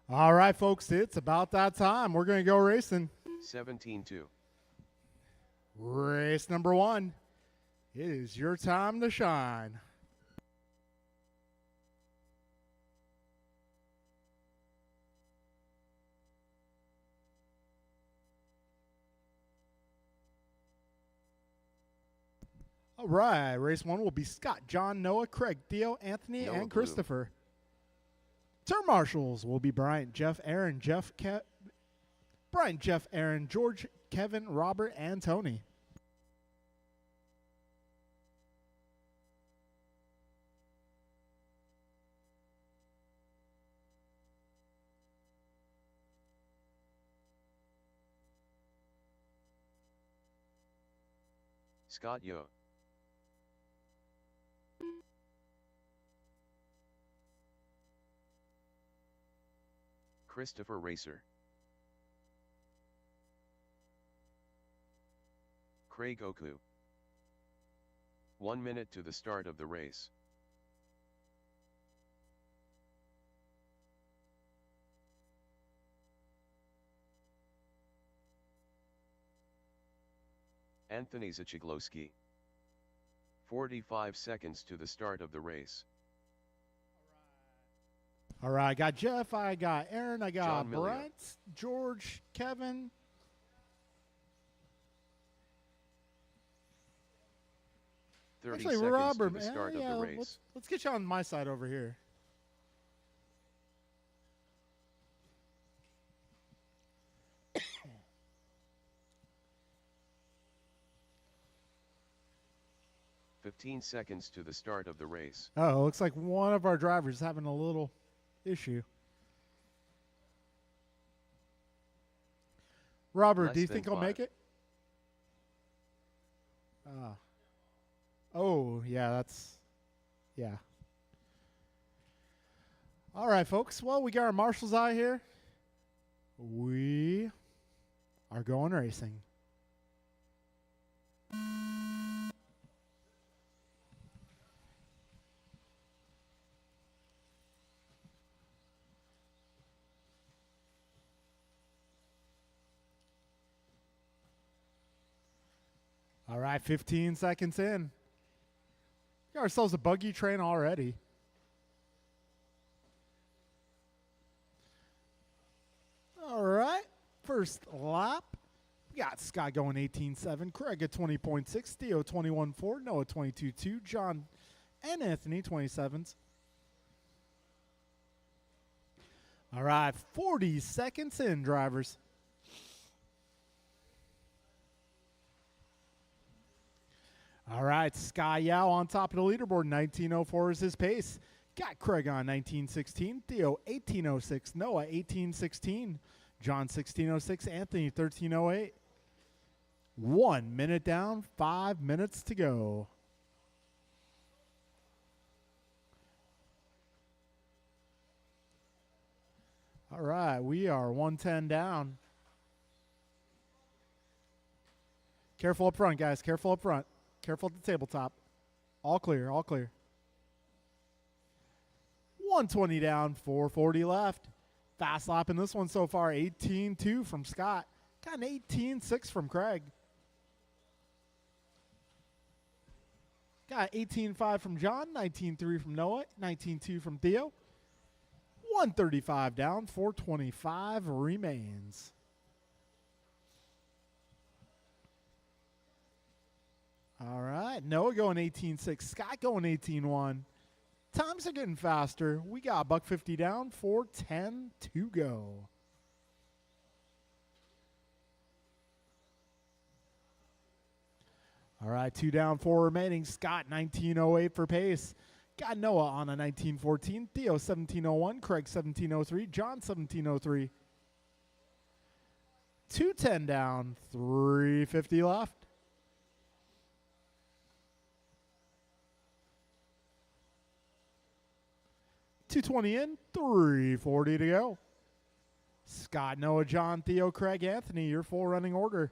All right, folks, it's about that time. We're going to go racing. 17.2. Race number 1. It is your time to shine. All right, race 1 will be Scott, John, Noah, Craig, Theo, Anthony, Noah and Blue. Christopher. Turn marshals will be Bryant, Jeff, Aaron, George, Kevin, Robert, and Tony. Scott Yo. Christopher Racer. Craig Oku. 1 minute to the start of the race. Anthony Zachiglowski. 45 seconds to the start of the race. All right, I got Jeff, I got Aaron, I got John Millia. Bryant, George, Kevin. 30 Actually, seconds Robert, to the start yeah, of the race. let's get you on my side over here. "15 seconds to the start of the race. Oh, looks like one of our drivers is having a little issue. Robert, Less do you than think I'll 5. make it? Oh, yeah, yeah. All right, folks. Well, we got our marshals out here. We are going racing. All right, 15 seconds in. Got ourselves a buggy train already. All right, first lap. We got Scott going 18.7, Craig at 20.6, Theo 21.4, Noah 22.2, John and Anthony 27s. All right, 40 seconds in, drivers. All right, Sky Yao on top of the leaderboard. 19.04 is his pace. Got Craig on 19.16, Theo 18.06, Noah 18.16, John 16.06, Anthony 13.08. 1 minute down, 5 minutes to go. All right, we are 110 down. Careful up front, guys. Careful up front. Careful at the tabletop. All clear, all clear. 120 down, 440 left. Fast lap in this one so far, 18.2 from Scott. Got an 18.6 from Craig. Got 18.5 from John, 19.3 from Noah, 19.2 from Theo. 135 down, 425 remains. All right, Noah going 18.6, Scott going 18.1. Times are getting faster. We got $150 down, 410 to go. All right, 2 down, 4 remaining. Scott 19.08 for pace. Got Noah on a 19.14. Theo 17.01. Craig 17.03. John 17.03. 210 down, 350 left. $220 in, 340 to go. Scott, Noah, John, Theo, Craig, Anthony, your full running order.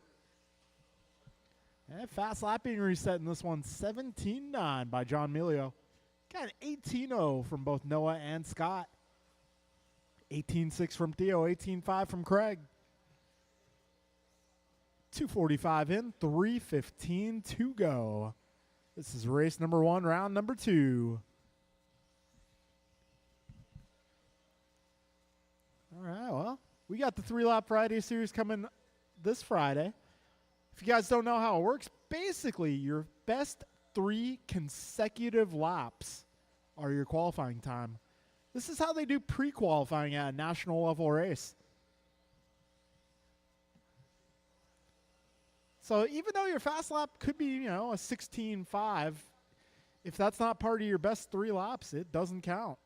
And fast lapping reset in this one, 17.9 by John Melio. Got an 18.0 from both Noah and Scott. 18.6 from Theo, 18.5 from Craig. 245 in, 315 to go. This is race number 1, round number 2. All right, well, we got the 3-lap Friday series coming this Friday. If you guys don't know how it works, basically your best 3 consecutive laps are your qualifying time. This is how they do pre-qualifying at a national level race. So even though your fast lap could be, a 16.5, if that's not part of your best 3 laps, it doesn't count.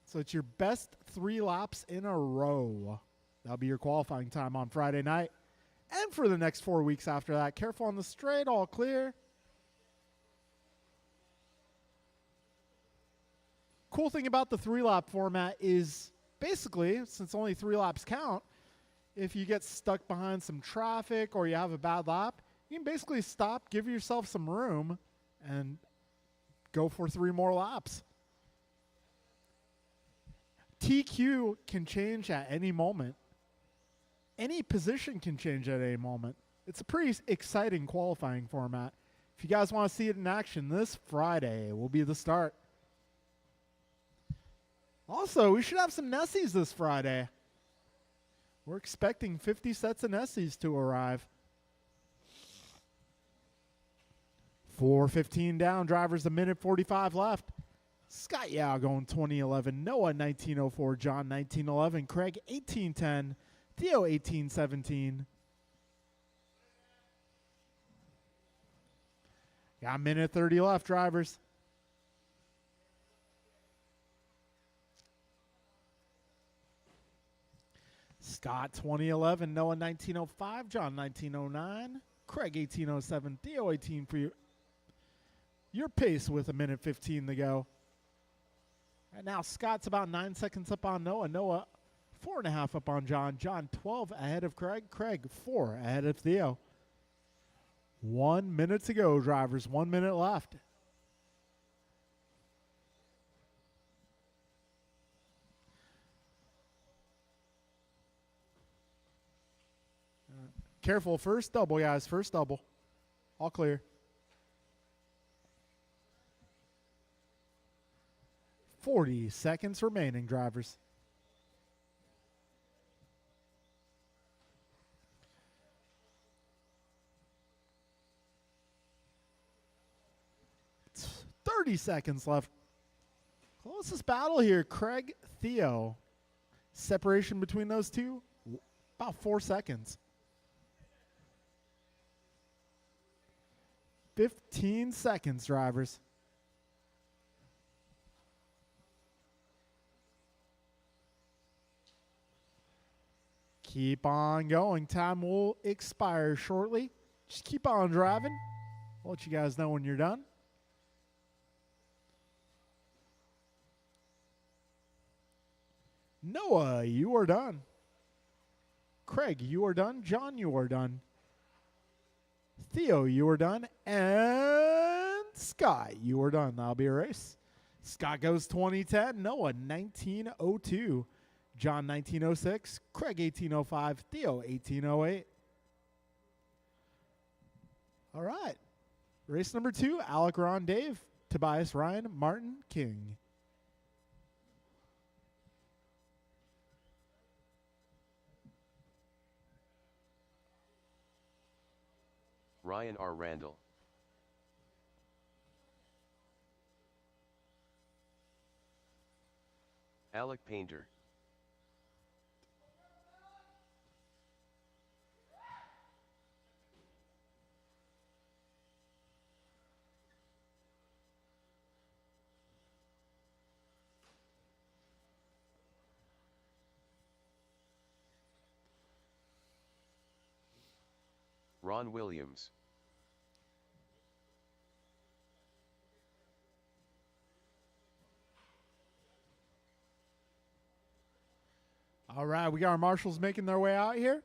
So it's your best 3 laps in a row. That'll be your qualifying time on Friday night. And for the next 4 weeks after that, careful on the straight, all clear. Cool thing about the 3-lap format is basically, since only 3 laps count, if you get stuck behind some traffic or you have a bad lap, you can basically stop, give yourself some room, and go for 3 more laps. TQ can change at any moment. Any position can change at any moment. It's a pretty exciting qualifying format. If you guys want to see it in action, this Friday will be the start. Also, we should have some Nessies this Friday. We're expecting 50 sets of Nessies to arrive. 4:15 down, drivers a minute 45 left. Scott Yao going 2011, Noah 1904, John 1911, Craig 1810, Theo 1817. Got a minute 30 left, drivers. Scott 2011, Noah 1905, John 1909, Craig 1807, Theo 18 for your pace with a minute 15 to go. And now Scott's about 9 seconds up on Noah. Noah 4.5 up on John. John 12 ahead of Craig. Craig 4 ahead of Theo. 1 minute to go, drivers. 1 minute left. Careful, first double, guys. First double. All clear. 40 seconds remaining, drivers. It's 30 seconds left. Closest battle here, Craig, Theo. Separation between those two, about 4 seconds. 15 seconds, drivers. Keep on going. Time will expire shortly. Just keep on driving. I'll let you guys know when you're done. Noah, you are done. Craig, you are done. John, you are done. Theo, you are done. And Scott, you are done. That'll be a race. Scott goes 2010. Noah, 1902. John, 1906. Craig, 1805. Theo, 1808. All right. Race number 2, Alec, Ron, Dave, Tobias, Ryan, Martin, King. Ryan R. Randall. Alec Painter. Ron Williams. All right, we got our marshals making their way out here.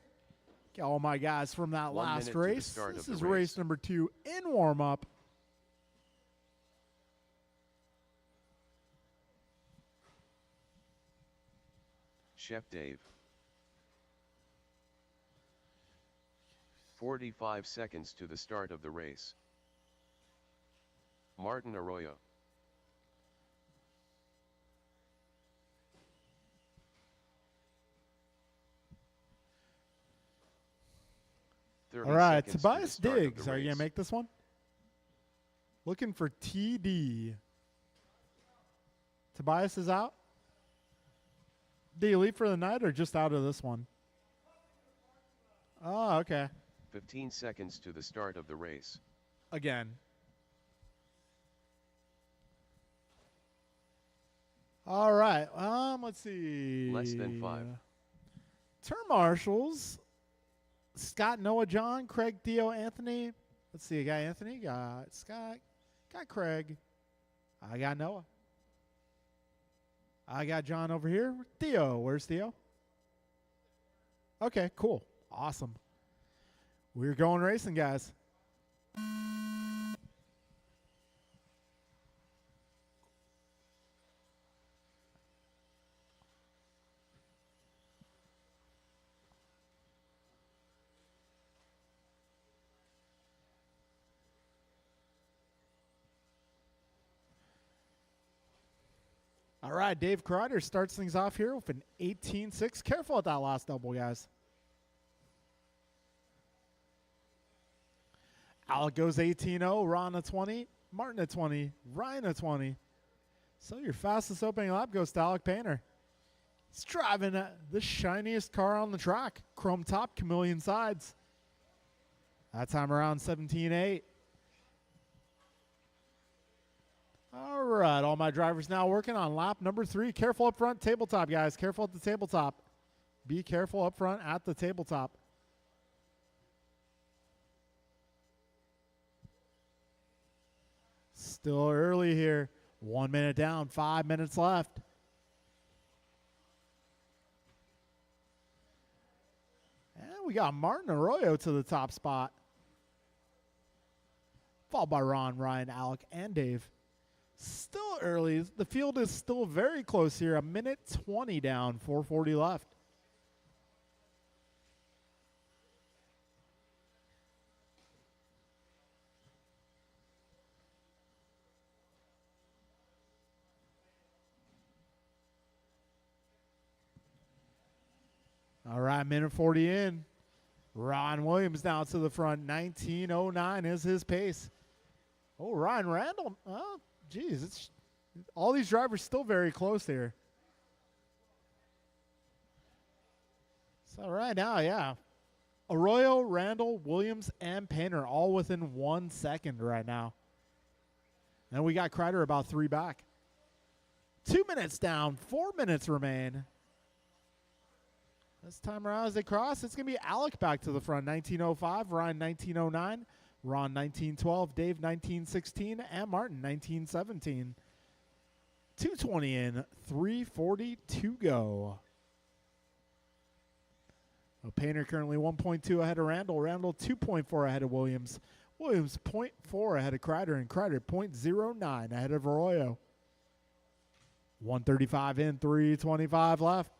Got all my guys from that 1 last minute to the race. start This of is the race race. number 2 in warm-up. Chef Dave. 45 seconds to the start of the race. Martin Arroyo. All right, 30 seconds to the Tobias start of the Diggs, are you going race. to make this one? Looking for TD. Tobias is out. Did you leave for the night or just out of this one? Oh, okay. 15 seconds to the start of the race. Again. All right. Let's see. Less than 5. Turn marshals. Scott, Noah, John, Craig, Theo, Anthony. Let's see. I got Anthony, got Scott, got Craig. I got Noah. I got John over here. Theo, where's Theo? Okay, cool. Awesome. We're going racing, guys. All right, Dave Kreider starts things off here with an 18-6. Careful at that last double, guys. Alec goes 18-0, Ron at 20, Martin at 20, Ryan at 20. So your fastest opening lap goes to Alec Painter. He's driving the shiniest car on the track. Chrome top, chameleon sides. That time around 17-8. All right, all my drivers now working on lap number 3. Careful up front, tabletop, guys. Careful at the tabletop. Be careful up front at the tabletop. Still early here. 1 minute down, 5 minutes left. And we got Martin Arroyo to the top spot. Followed by Ron, Ryan, Alec, and Dave. Still early. The field is still very close here. 1:20 down, 4:40 left. All right, 1:40 in. Ron Williams now to the front. 19:09 is his pace. Oh, Ryan Randall. Oh, geez. It's all these drivers still very close here. So right now, yeah. Arroyo, Randall, Williams, and Painter all within 1 second right now. And we got Kreider about 3 back. 2 minutes down. 4 minutes remain. This time around as they cross, it's going to be Alec back to the front. 19:05, Ryan 19:09, Ron 19:12, Dave 19:16, and Martin 19:17. 2:20 in, 3:40 to go. Painter currently 1.2 ahead of Randall. Randall 2.4 ahead of Williams. Williams 0.4 ahead of Kreider, and Kreider 0.09 ahead of Arroyo. 135 in, 325 left.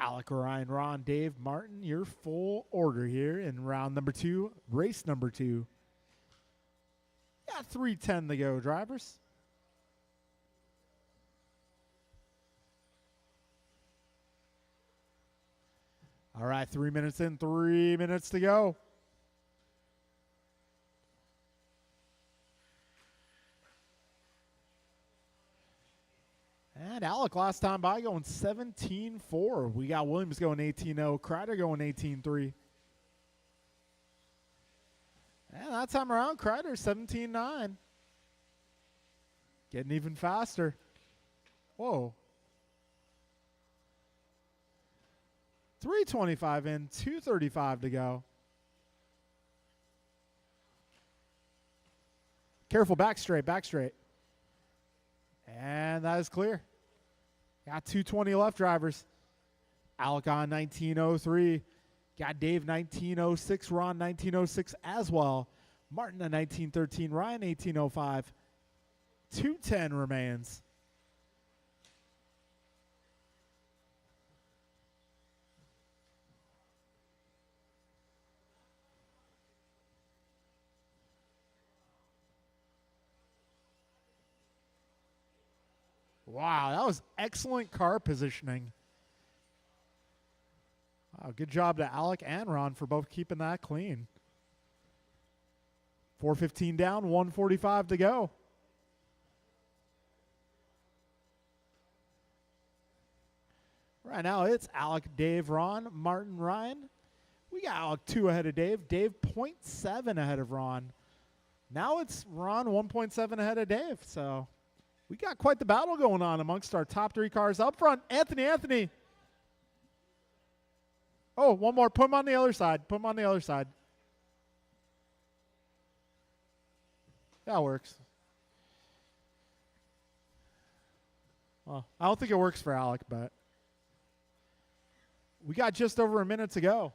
Alec, Ryan, Ron, Dave, Martin, your full order here in round number 2, race number 2. Got 3:10 to go, drivers. All right, 3 minutes in, 3 minutes to go. And Alec last time by going 17-4. We got Williams going 18-0. Kreider going 18-3. And that time around, Kreider 17-9. Getting even faster. Whoa. 325 in, 235 to go. Careful, back straight, back straight. And that is clear. Got 220 left, drivers. Alec on 1903. Got Dave 1906. Ron 1906 as well. Martin at 1913. Ryan 1805. 210 remains. Wow, that was excellent car positioning. Wow, good job to Alec and Ron for both keeping that clean. 4:15 down, 1:45 to go. Right now it's Alec, Dave, Ron, Martin, Ryan. We got Alec 2 ahead of Dave. Dave 0.7 ahead of Ron. Now it's Ron 1.7 ahead of Dave, so we got quite the battle going on amongst our top 3 cars. Up front, Anthony. Oh, one more. Put him on the other side. That works. Well, I don't think it works for Alec, but we got just over a minute to go.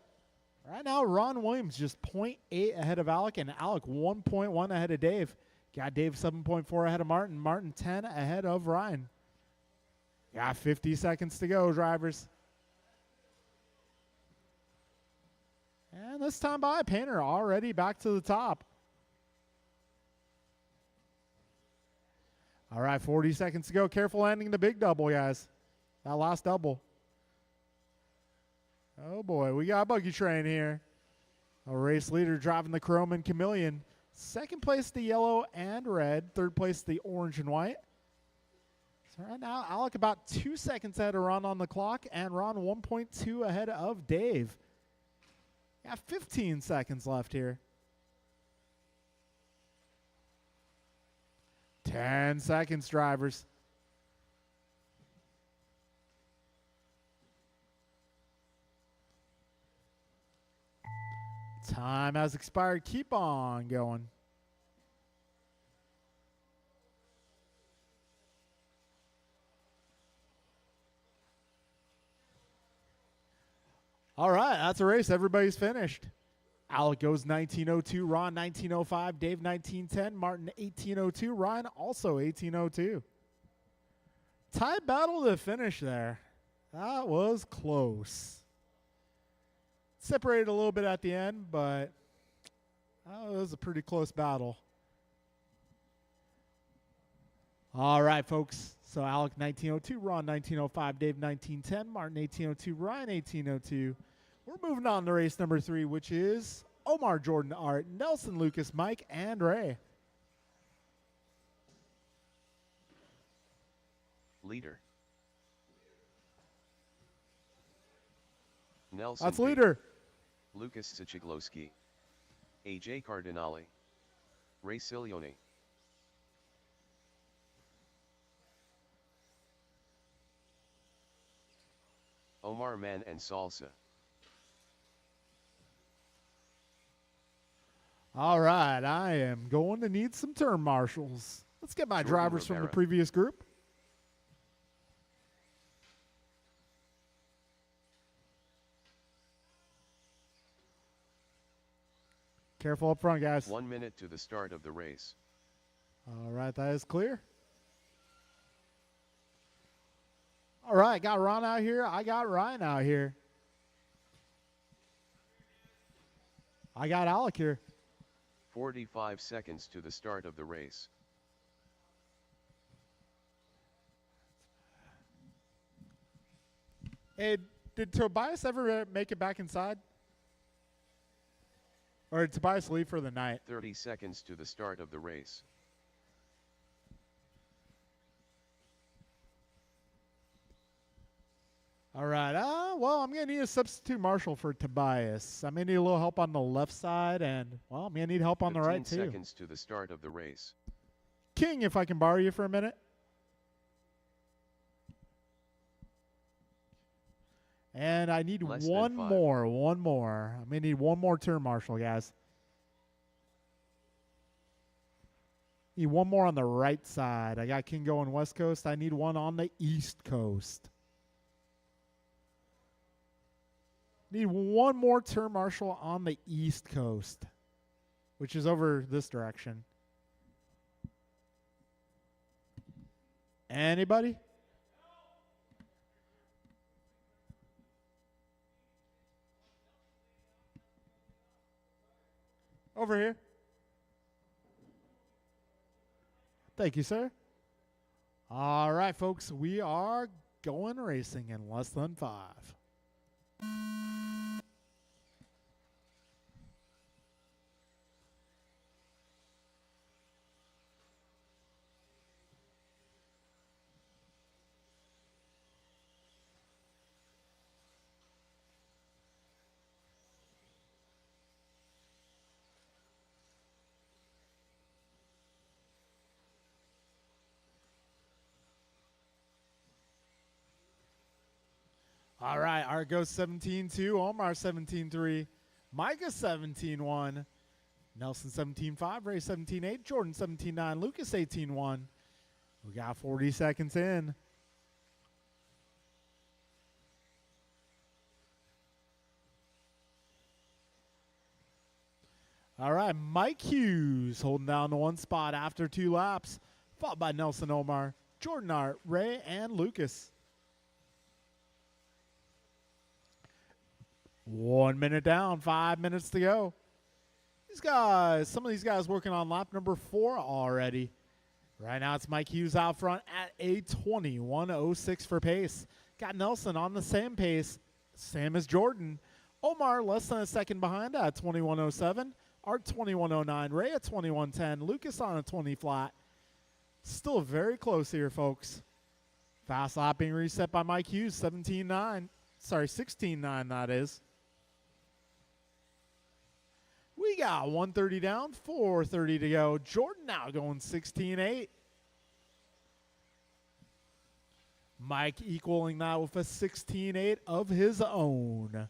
Right now, Ron Williams just 0.8 ahead of Alec, and Alec 1.1 ahead of Dave. Got Dave 7.4 ahead of Martin. Martin 10 ahead of Ryan. Got 50 seconds to go, drivers. And this time by, Painter already back to the top. All right, 40 seconds to go. Careful landing the big double, guys. That last double. Oh, boy. We got a buggy train here. A race leader driving the chrome and chameleon. Second place, the yellow and red. Third place, the orange and white. So right now, Alec about 2 seconds ahead of Ron on the clock, and Ron 1.2 ahead of Dave. Got 15 seconds left here. 10 seconds, drivers. Time has expired. Keep on going. All right, that's a race. Everybody's finished. Alec goes 1902, Ron 1905, Dave 1910, Martin 1802, Ryan also 1802. Tight battle to finish there. That was close. Separated a little bit at the end, but it was a pretty close battle. All right, folks. So Alec 1902, Ron 1905, Dave 1910, Martin 1802, Ryan 1802. We're moving on to race number 3, which is Omar, Jordan, Art, Nelson, Lucas, Mike, and Ray. Leader. Nelson. That's B. leader. Lucas Sichiglowski. AJ Cardinale. Ray Silione. Omar Man and Salsa. All right, I am going to need some turn marshals. Let's get my Jordan drivers from the Rivera. previous group. Careful up front, guys. 1 minute to the start of the race. All right, that is clear. All right, got Ron out here. I got Ryan out here. I got Alec here. 45 seconds to the start of the race. Hey, did Tobias ever make it back inside? Or did Tobias leave for the night? 30 seconds to the start of the race. All right. Well, I'm going to need a substitute marshal for Tobias. I'm going to need a little help on the left side, and, well, I'm going to need help on the right, too. 15 seconds to the start of the race. King, if I can borrow you for a minute. And I need one more. I'm going to need one more turn marshal, guys. Need one more on the right side. I got King going West Coast. I need one on the East Coast. Need one more turn marshal on the East Coast, which is over this direction. Anybody? Over here. Thank you, sir. All right, folks, we are going racing in less than 5. All right, Argos 17-2, Omar 17-3, Micah 17-1, Nelson 17-5, Ray 17-8, Jordan 17-9, Lucas 18-1. We got 40 seconds in. All right, Mike Hughes holding down the one spot after 2 laps, followed by Nelson Omar, Jordan Art, Ray, and Lucas. 1 minute down, 5 minutes to go. These guys, some of these guys working on lap number 4 already. Right now it's Mike Hughes out front at a 21.06 for pace. Got Nelson on the same pace, same as Jordan. Omar less than a second behind at 21.07. Art 21.09. Ray at 21.10. Lucas on a 20 flat. Still very close here, folks. Fast lap being reset by Mike Hughes, 17.9. Sorry, 16.9 that is. We got 130 down, 430 to go. Jordan now going 16.8. Mike equaling that with a 16.8 of his own.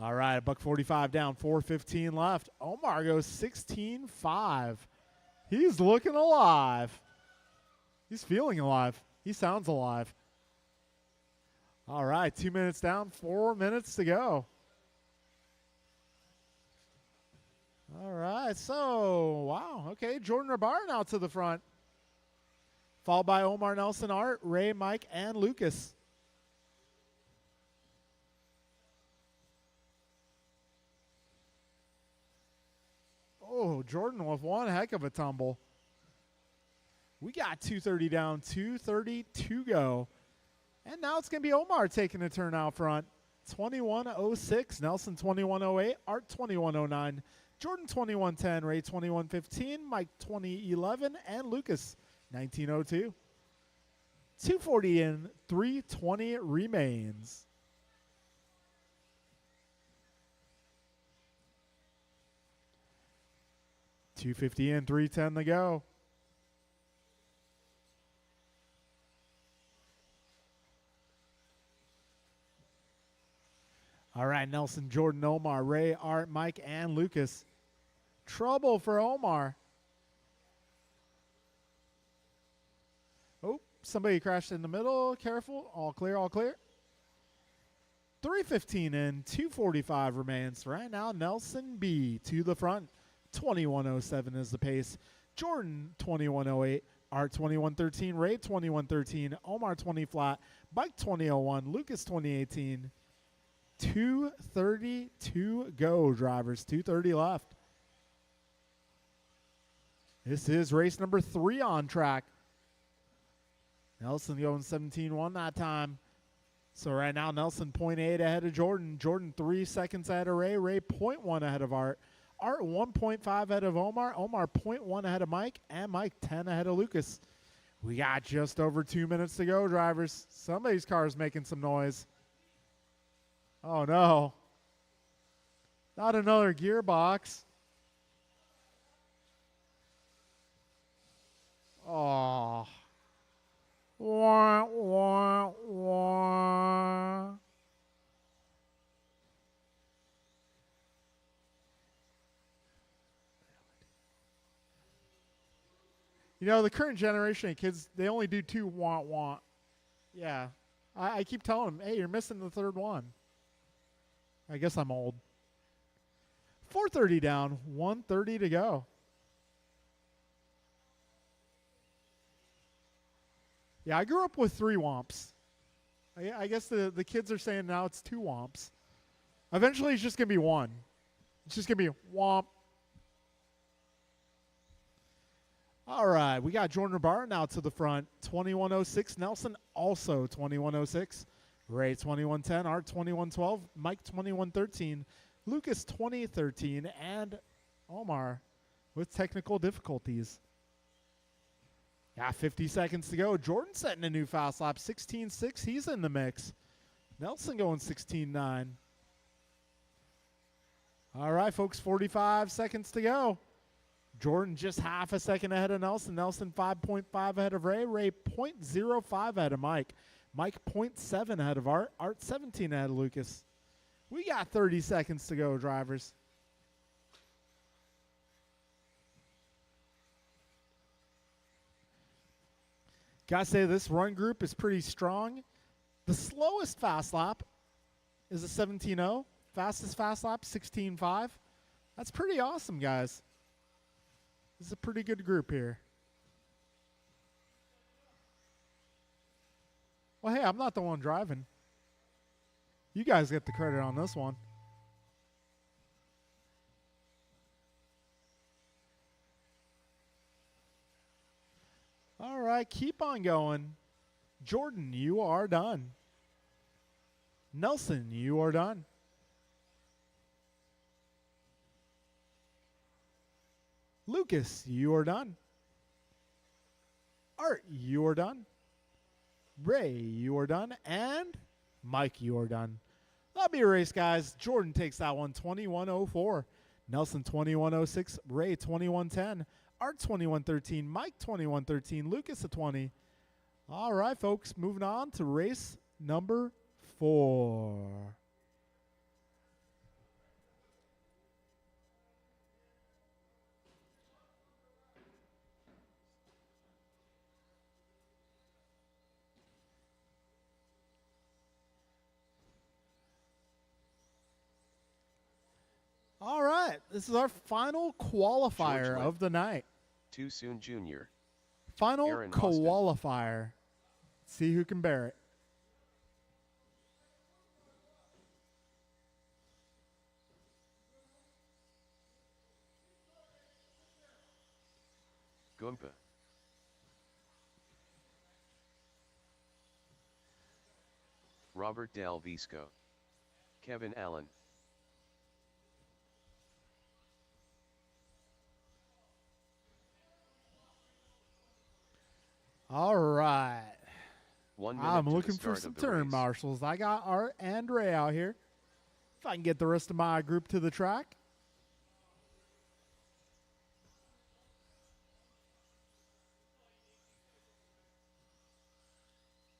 All right, $1.45 down, 4:15 left. Omar goes 16.5. He's looking alive. He's feeling alive. He sounds alive. All right, 2 minutes down, 4 minutes to go. All right, so, wow, okay, Jordan Rabar now to the front. Followed by Omar, Nelson, Art, Ray, Mike, and Lucas. Oh, Jordan with one heck of a tumble. We got 230 down, 230 to go. And now it's going to be Omar taking a turn out front. 21.06, Nelson 21.08, Art 21.09, Jordan 21.10, Ray 21.15, Mike 20.11, and Lucas 19.02. 240 in, 320 remains. $250 in, 310 to go. All right, Nelson, Jordan, Omar, Ray, Art, Mike, and Lucas. Trouble for Omar. Oh, somebody crashed in the middle. Careful. All clear, all clear. 3:15 in, 2:45 remains. Right now, Nelson B to the front. 21:07 is the pace. Jordan 21:08. Art 21:13. Ray 21:13. Omar 20 flat. Mike 20:01. Lucas 20:18. 2:30 to go, drivers. 2:30 left. This is race number 3 on track. Nelson going 17:1 that time. So right now, Nelson 0.8 ahead of Jordan. Jordan 3 seconds ahead of Ray. Ray 0.1 ahead of Art. Art 1.5 ahead of Omar. Omar 0.1 ahead of Mike. And Mike 10 ahead of Lucas. We got just over 2 minutes to go, drivers. Somebody's car is making some noise. Oh, no. Not another gearbox. Oh. Wah, wah, wah. You know, the current generation of kids, they only do 2 wah, wah. Yeah. I keep telling them, hey, you're missing the 3rd one. I guess I'm old. 4:30 down, 1:30 to go. Yeah, I grew up with 3 womps. I guess the kids are saying now it's 2 womps. Eventually, it's just going to be 1. It's just going to be womp. All right, we got Jordan Barr now to the front. 21:06. Nelson also 21:06. Ray 21:10. Art 21:12. Mike 21:13. Lucas 20:13. And Omar with technical difficulties. Yeah, 50 seconds to go. Jordan setting a new fast lap, 16:6. He's in the mix. Nelson going 16:9. All right, folks, 45 seconds to go. Jordan just half a second ahead of Nelson. Nelson 5.5 ahead of Ray. Ray 0.05 ahead of Mike. Mike 0.7 ahead of Art. Art 17 ahead of Lucas. We got 30 seconds to go, drivers. Gotta say, this run group is pretty strong. The slowest fast lap is a 17:0. Fastest fast lap, 16:5. That's pretty awesome, guys. This is a pretty good group here. Well, hey, I'm not the one driving. You guys get the credit on this one. All right, keep on going. Jordan, you are done. Nelson, you are done. Lucas, you are done. Art, you are done. Ray, you are done. And Mike, you are done. That'll be a race, guys. Jordan takes that one, 21:04. Nelson, 21:06. Ray, 21:10. Art, 21:13. Mike, 21:13. Lucas, a 20. All right, folks, moving on to race number 4. All right, this is our final qualifier of the night. Too Soon Jr. Final Aaron Austin. qualifier. See who can bear it. Goompa. Robert Del Visco. Kevin Allen. All right. 1 minute I'm to the looking for start some of the turn race. marshals. I got Art and Ray out here. If I can get the rest of my group to the track.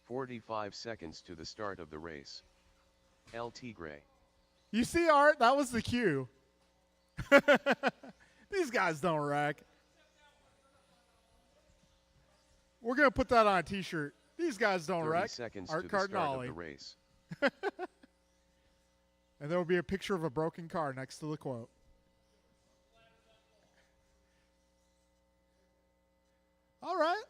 "45 seconds to the start of the race. El Tigre. You see, Art? That was the cue. These guys don't wreck. We're going to put that on a T-shirt. These guys don't 30 wreck. seconds Art to the start of Cardinale. the race. And there will be a picture of a broken car next to the quote. All right.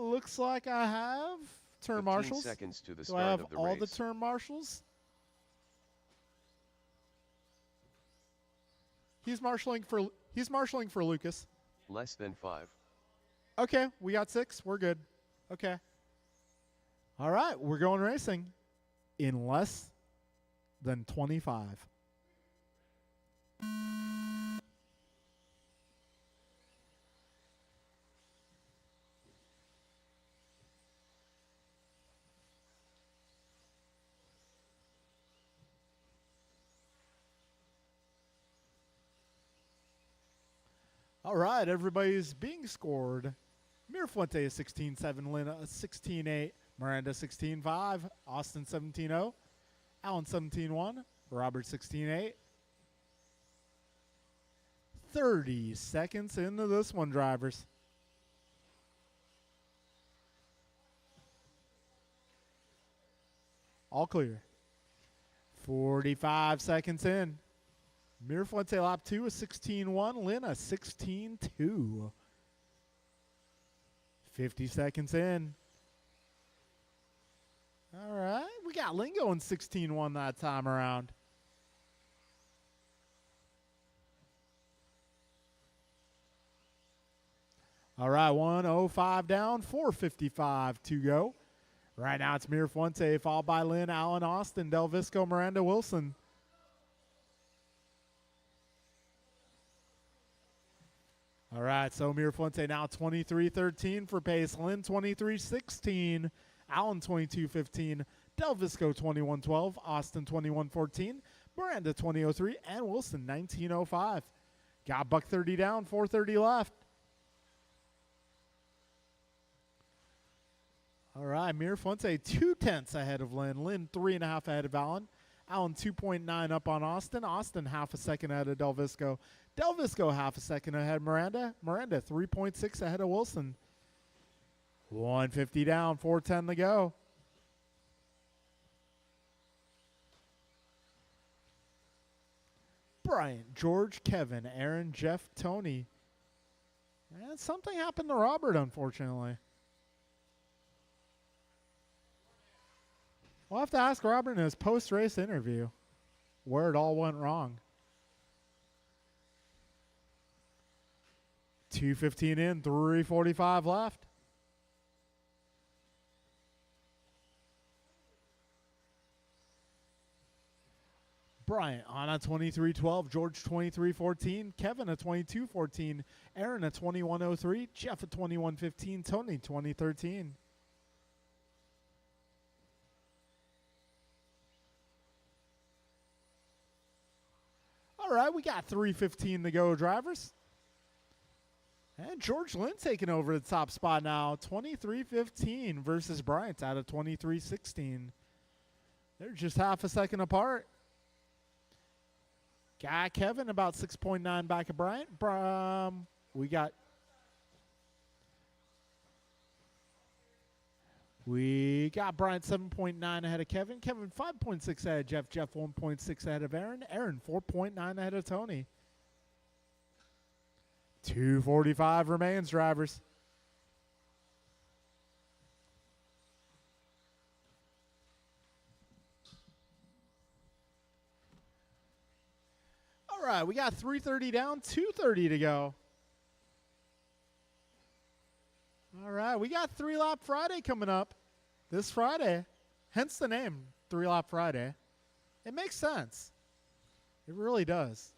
Looks like I have turn 15 marshals. seconds to the Do I start have of the all race. the turn marshals? He's marshaling for Lucas. Less than 5. Okay, we got 6. We're good. Okay. All right, we're going racing in less than 25. All right, everybody's being scored. Mirafuente 16-7, Lena 16-8, Miranda 16-5, Austin 17-0, Allen 17-1, Robert 16-8. 30 seconds into this one, drivers. All clear. 45 seconds in. Mirafuente lap 2 is 16-1. Lynn a 16-2. 50 seconds in. All right. We got Lynn going 16-1 that time around. All right. 1:05 down. 4:55 to go. Right now it's Mirafuente followed by Lynn, Allen, Austin, Del Visco, Miranda, Wilson. All right, so Mirafuente now 23-13 for pace. Lynn 23-16, Allen 22-15, Del Visco 21-12, Austin 21-14, Miranda 20-03, and Wilson 19-05. Got buck 30 down, 4:30 left. All right, Mirafuente 2/10 ahead of Lynn. Lynn 3.5 ahead of Allen. Allen 2.9 up on Austin. Austin half a second ahead of Del Visco. Del Visco half a second ahead of Miranda. Miranda 3.6 ahead of Wilson. 150 down, 4:10 to go. Bryant, George, Kevin, Aaron, Jeff, Tony. And something happened to Robert, unfortunately. We'll have to ask Robert in his post-race interview where it all went wrong. 2:15 in, 3:45 left. Bryant on a 23-12, George 23-14, Kevin a 22-14, Aaron a 21-03, Jeff a 21-15, Tony 20-13. All right, we got 3:15 to go, drivers. And George Lynn taking over the top spot now, 23-15 versus Bryant out of 23-16. They're just half a second apart. Got Kevin about 6.9 back of Bryant. We got Bryant 7.9 ahead of Kevin. Kevin 5.6 ahead of Jeff. Jeff 1.6 ahead of Aaron. Aaron 4.9 ahead of Tony. 2:45 remains, drivers. All right, we got 3:30 down, 2:30 to go. All right, we got 3-Lap Friday coming up this Friday. Hence the name, 3-Lap Friday. It makes sense. It really does.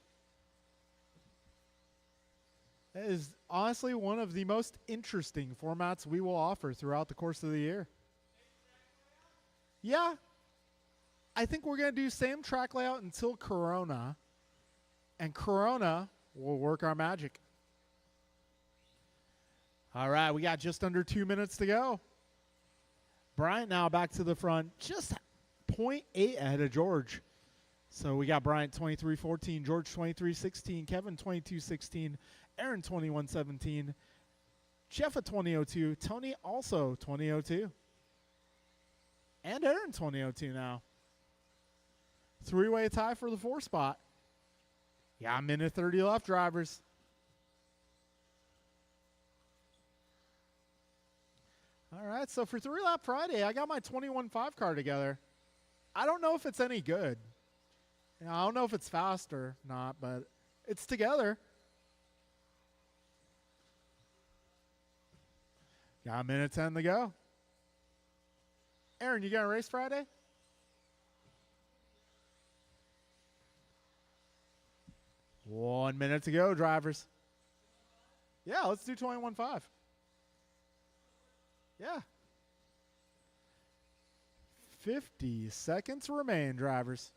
It is honestly one of the most interesting formats we will offer throughout the course of the year. Yeah. I think we're going to do same track layout until Corona. And Corona will work our magic. All right, we got just under 2 minutes to go. Bryant now back to the front, just 0.8 ahead of George. So we got Bryant 23-14, George 23-16, Kevin 22-16, Aaron 21-17, Jeff at 20-02, Tony also 20-02. And Aaron 20-02 now. Three-way tie for the 4 spot. Yeah, a minute 30 left, drivers. All right, so for 3-Lap Friday, I got my 21.5 car together. I don't know if it's any good. You know, I don't know if it's fast or not, but it's together. Got a minute 10 to go. Aaron, you going to race Friday? One minute to go, drivers. Yeah, let's do 21.5. Yeah. 50 seconds remain, drivers.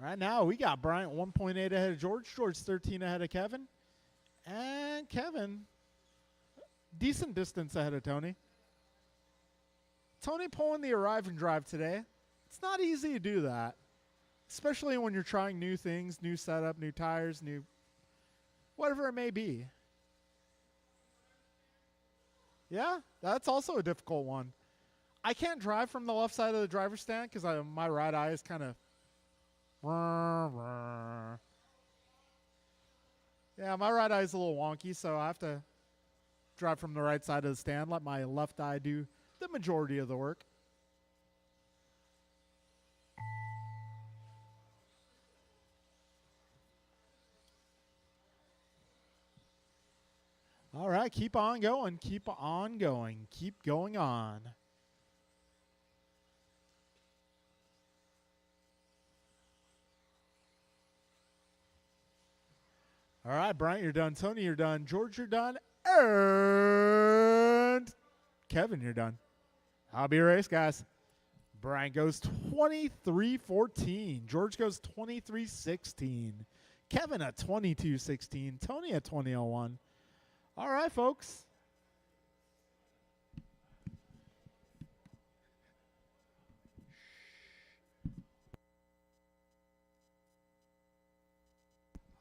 Right now, we got Bryant 1.8 ahead of George. George 13 ahead of Kevin. And Kevin, decent distance ahead of Tony. Tony pulling the arrive and drive today. It's not easy to do that, especially when you're trying new things, new setup, new tires, new whatever it may be. Yeah, that's also a difficult one. I can't drive from the left side of the driver's stand because my right eye is kind of... Yeah, my right eye is a little wonky, so I have to drive from the right side of the stand, let my left eye do the majority of the work. All right, keep on going, keep on going, keep going on. All right, Bryant, you're done. Tony, you're done. George, you're done. And Kevin, you're done. I'll be a race, guys. Bryant goes 23-14. George goes 23-16. Kevin at 22-16. Tony at 20-01. All right, folks.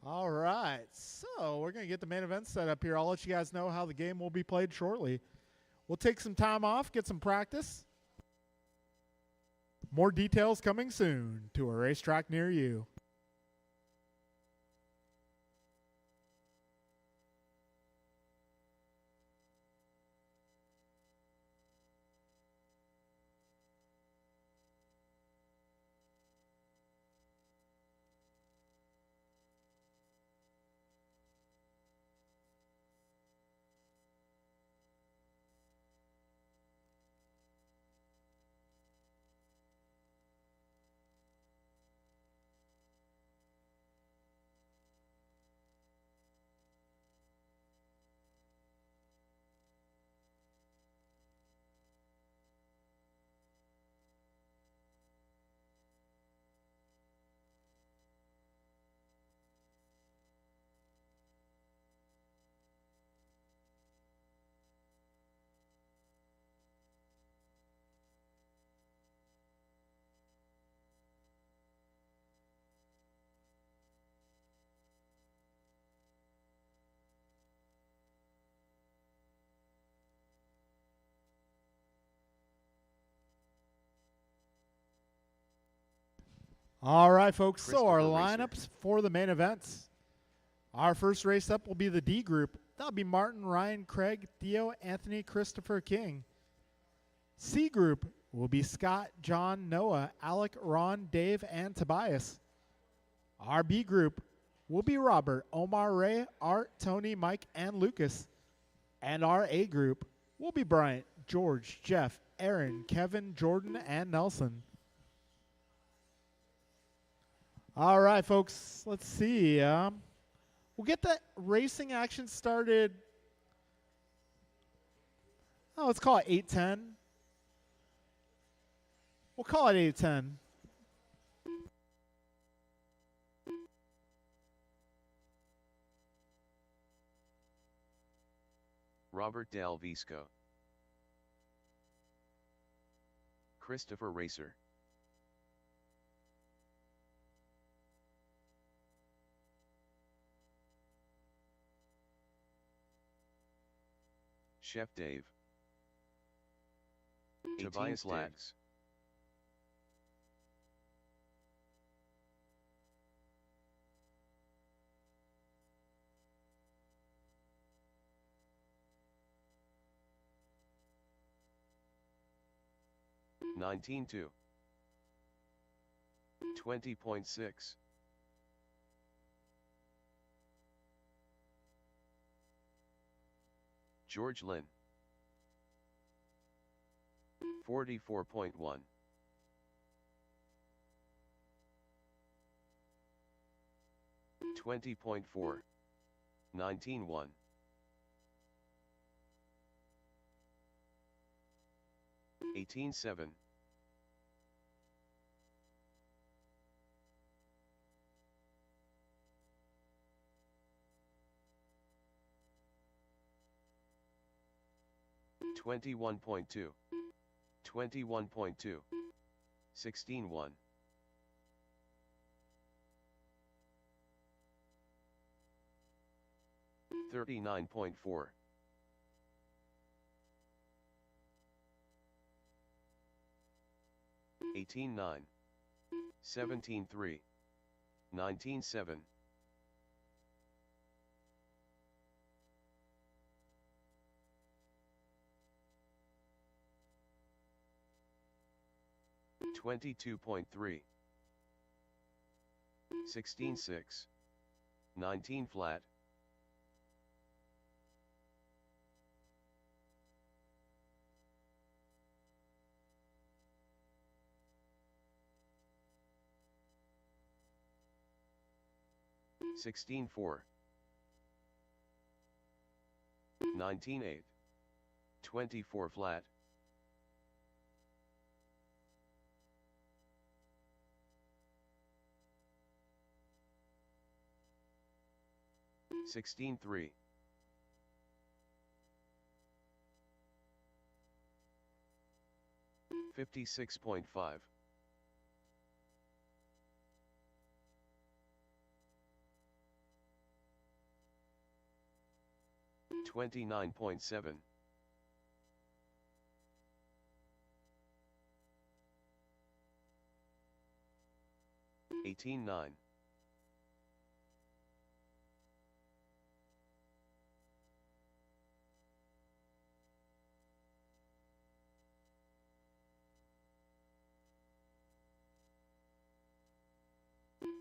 All right, so we're going to get the main event set up here. I'll let you guys know how the game will be played shortly. We'll take some time off, get some practice. More details coming soon to a racetrack near you. All right, folks, so our lineups for the main events. Our first race up will be the D group. That'll be Martin, Ryan, Craig, Theo, Anthony, Christopher, King. C group will be Scott, John, Noah, Alec, Ron, Dave, and Tobias. Our B group will be Robert, Omar, Ray, Art, Tony, Mike, and Lucas. And our A group will be Bryant, George, Jeff, Aaron, Kevin, Jordan, and Nelson. All right, folks, let's see. We'll get the racing action started. Oh, let's call it 8:10. We'll call it 8:10. Robert Del Visco. Christopher Racer. Chef Dave. Tobias flat. Diggs. $19.2. 20.6. George Lynn. 44.1. $20.4. 19.1. $18.7. $21.2. 21.2. 16.1. $39.4. 18.9. 17.3. 19.7. $22.3. 16.6. 19 flat. $16.4. 19.8. 24 flat. $16.3. 56.5. 29.7. 18.9.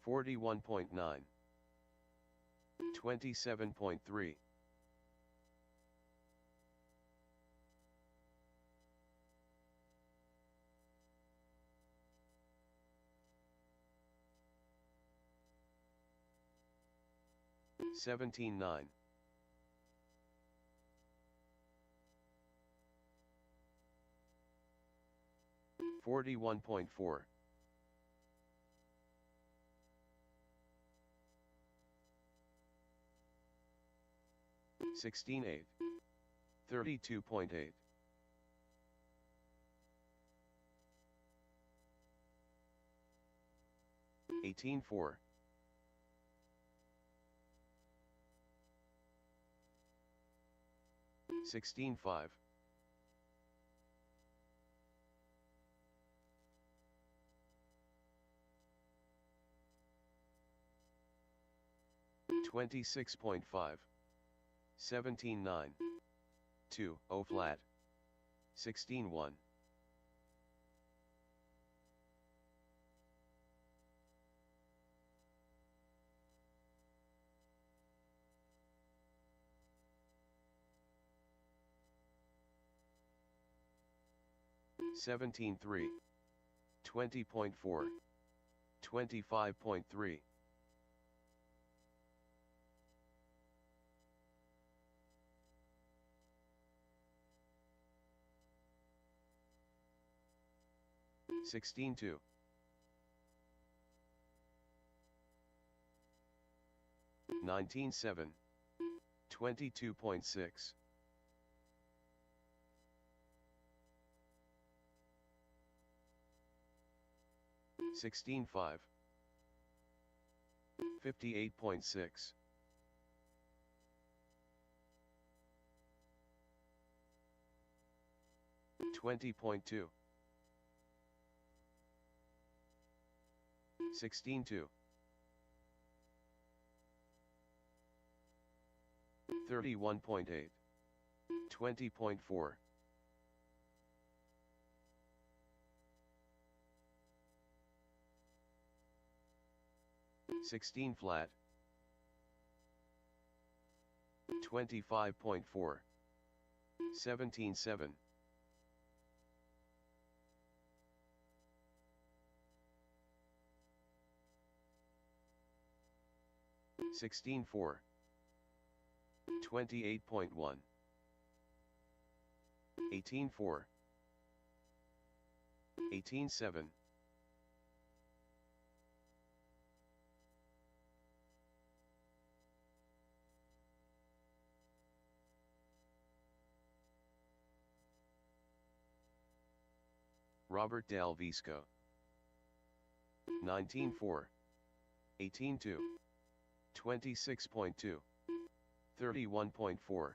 41.9. 27.3. 17.9. 41.4. 16.8. 32.8. 18.4. 16.5. 26.5. 17.9. 2, O flat. 16.1. 17.3. 20.4. 25.3. 16.2. 19.7. 22.6. 16.5. 58.6. 20.2, 16.2, 31.8, 20.4, 16 flat, 25.4, 17.7, 16.4, 28.1, 18.4, 18.7, 'Robert Del Visco, 19.4, 18.2, 26.2, 31.4,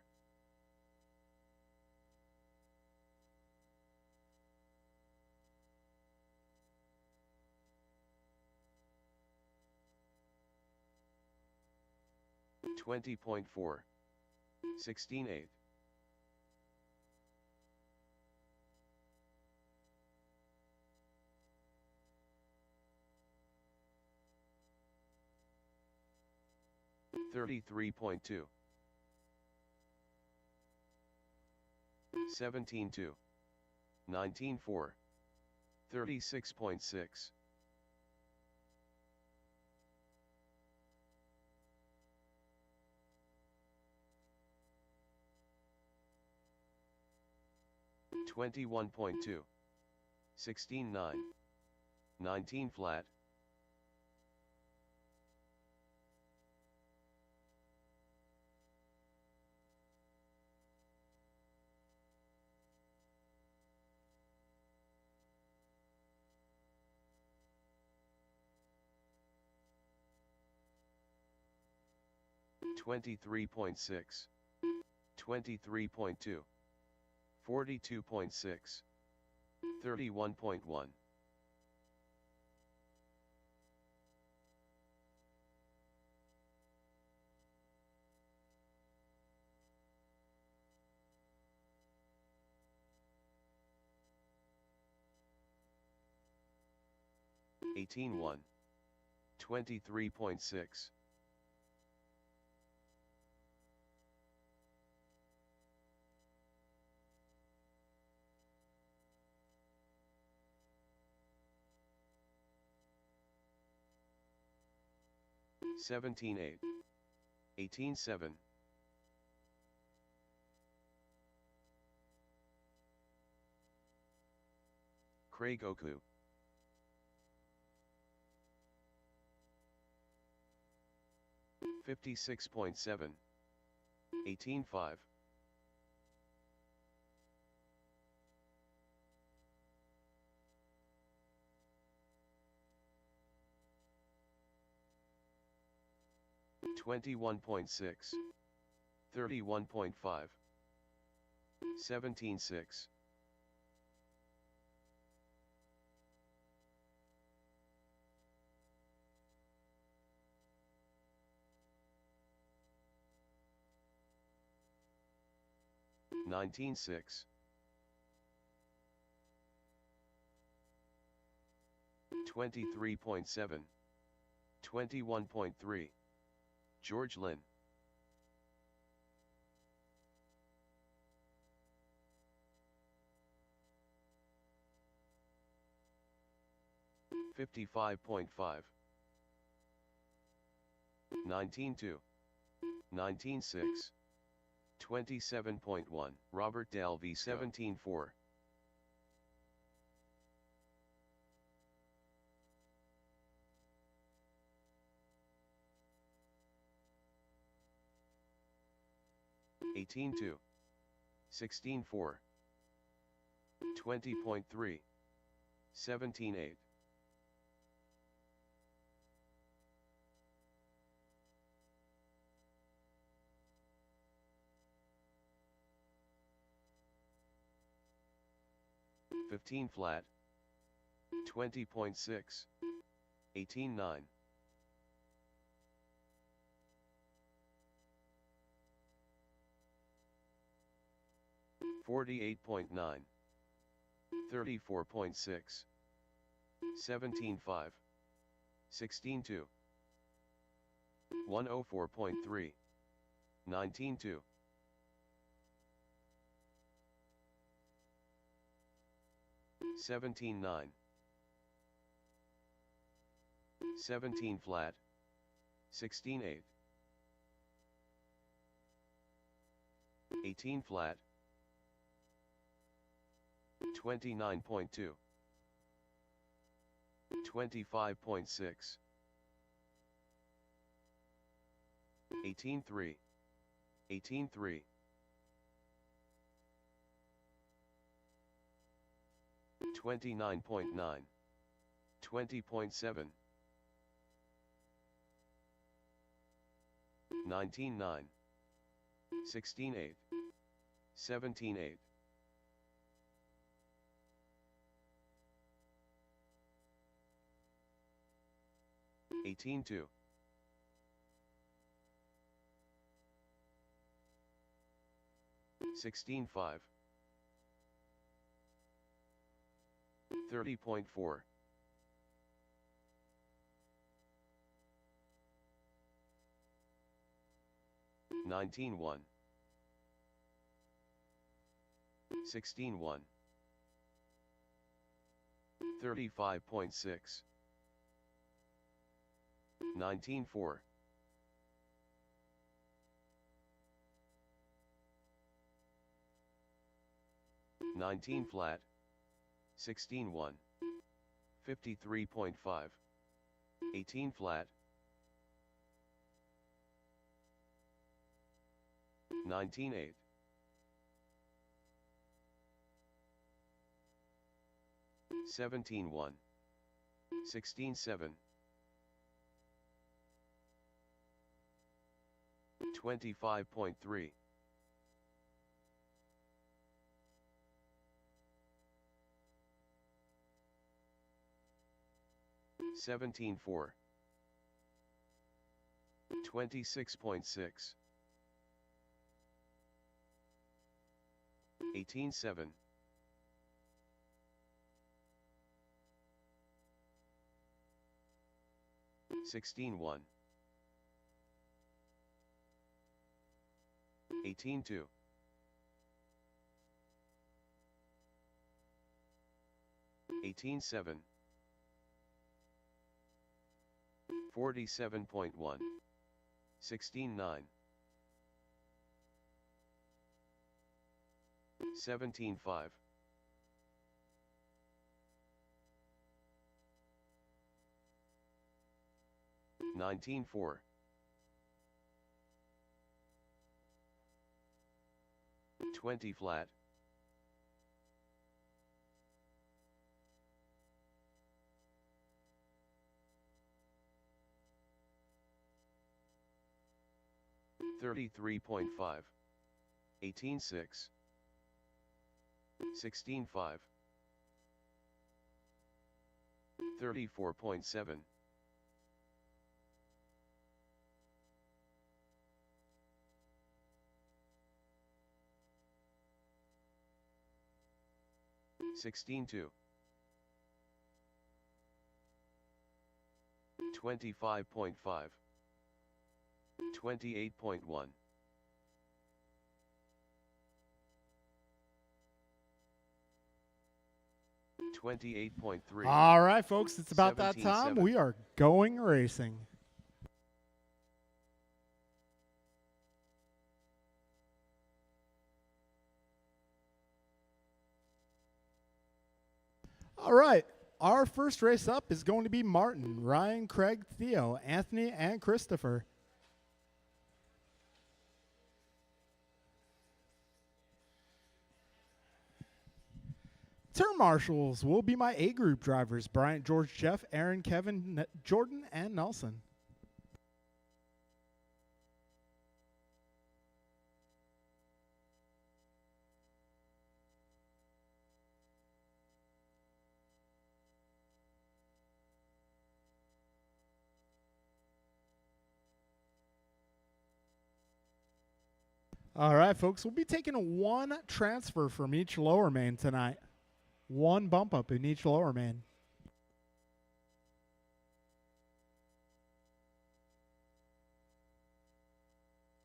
20.4, 16.8, 33.2, 17.2, 19.4, 36.6, 21.2, 16.9, 19 flat, 23.6, 23.2, 42.6, 31.1, 18.1, 23.6, 17.8, 18.7, 'Craig Oku, 56.7, 18.5, 21.6, 31.5, 17.6, 19.6, 23.7, 21.3, George Lynn, 55.5, 19.2, 19.6, 27.1, Robert Del V 17.4, 18.2, 16.4, 20.3, 17.8, 15 flat, 20.6, 18.9. 48.9, 34.6, 17.5, 16.2, 104.3, 19.2. 17.9, 17 flat, 16.8, 18 flat, 29.2, 25.6, 18.3, 18.3, 29.9, 20.7, 19.9, 16.8, 17.8. 18.2, 16.5, 30.4, 19.1, 16.1, 35.6, 19.4, 19 flat, 16.1, 53.5, 18 flat, 19.8, 17.1, 16.7, 25.3, 17.4, 26.6, 18.7, 16.1, 18.2, 18.7, 47.1, 16.9, 17.5, 19.4, 20 flat, 33.5, 18.6, 16.5, 34.7, 16.2, 25.5, 28.1, 28.3. All right, folks, it's about that 17.7. time. We are going racing. All right, our first race up is going to be Martin, Ryan, Craig, Theo, Anthony, and Christopher. Turn marshals will be my A group drivers, Bryant, George, Jeff, Aaron, Kevin, Jordan, and Nelson. All right, folks, we'll be taking one transfer from each lower main tonight. One bump up in each lower main.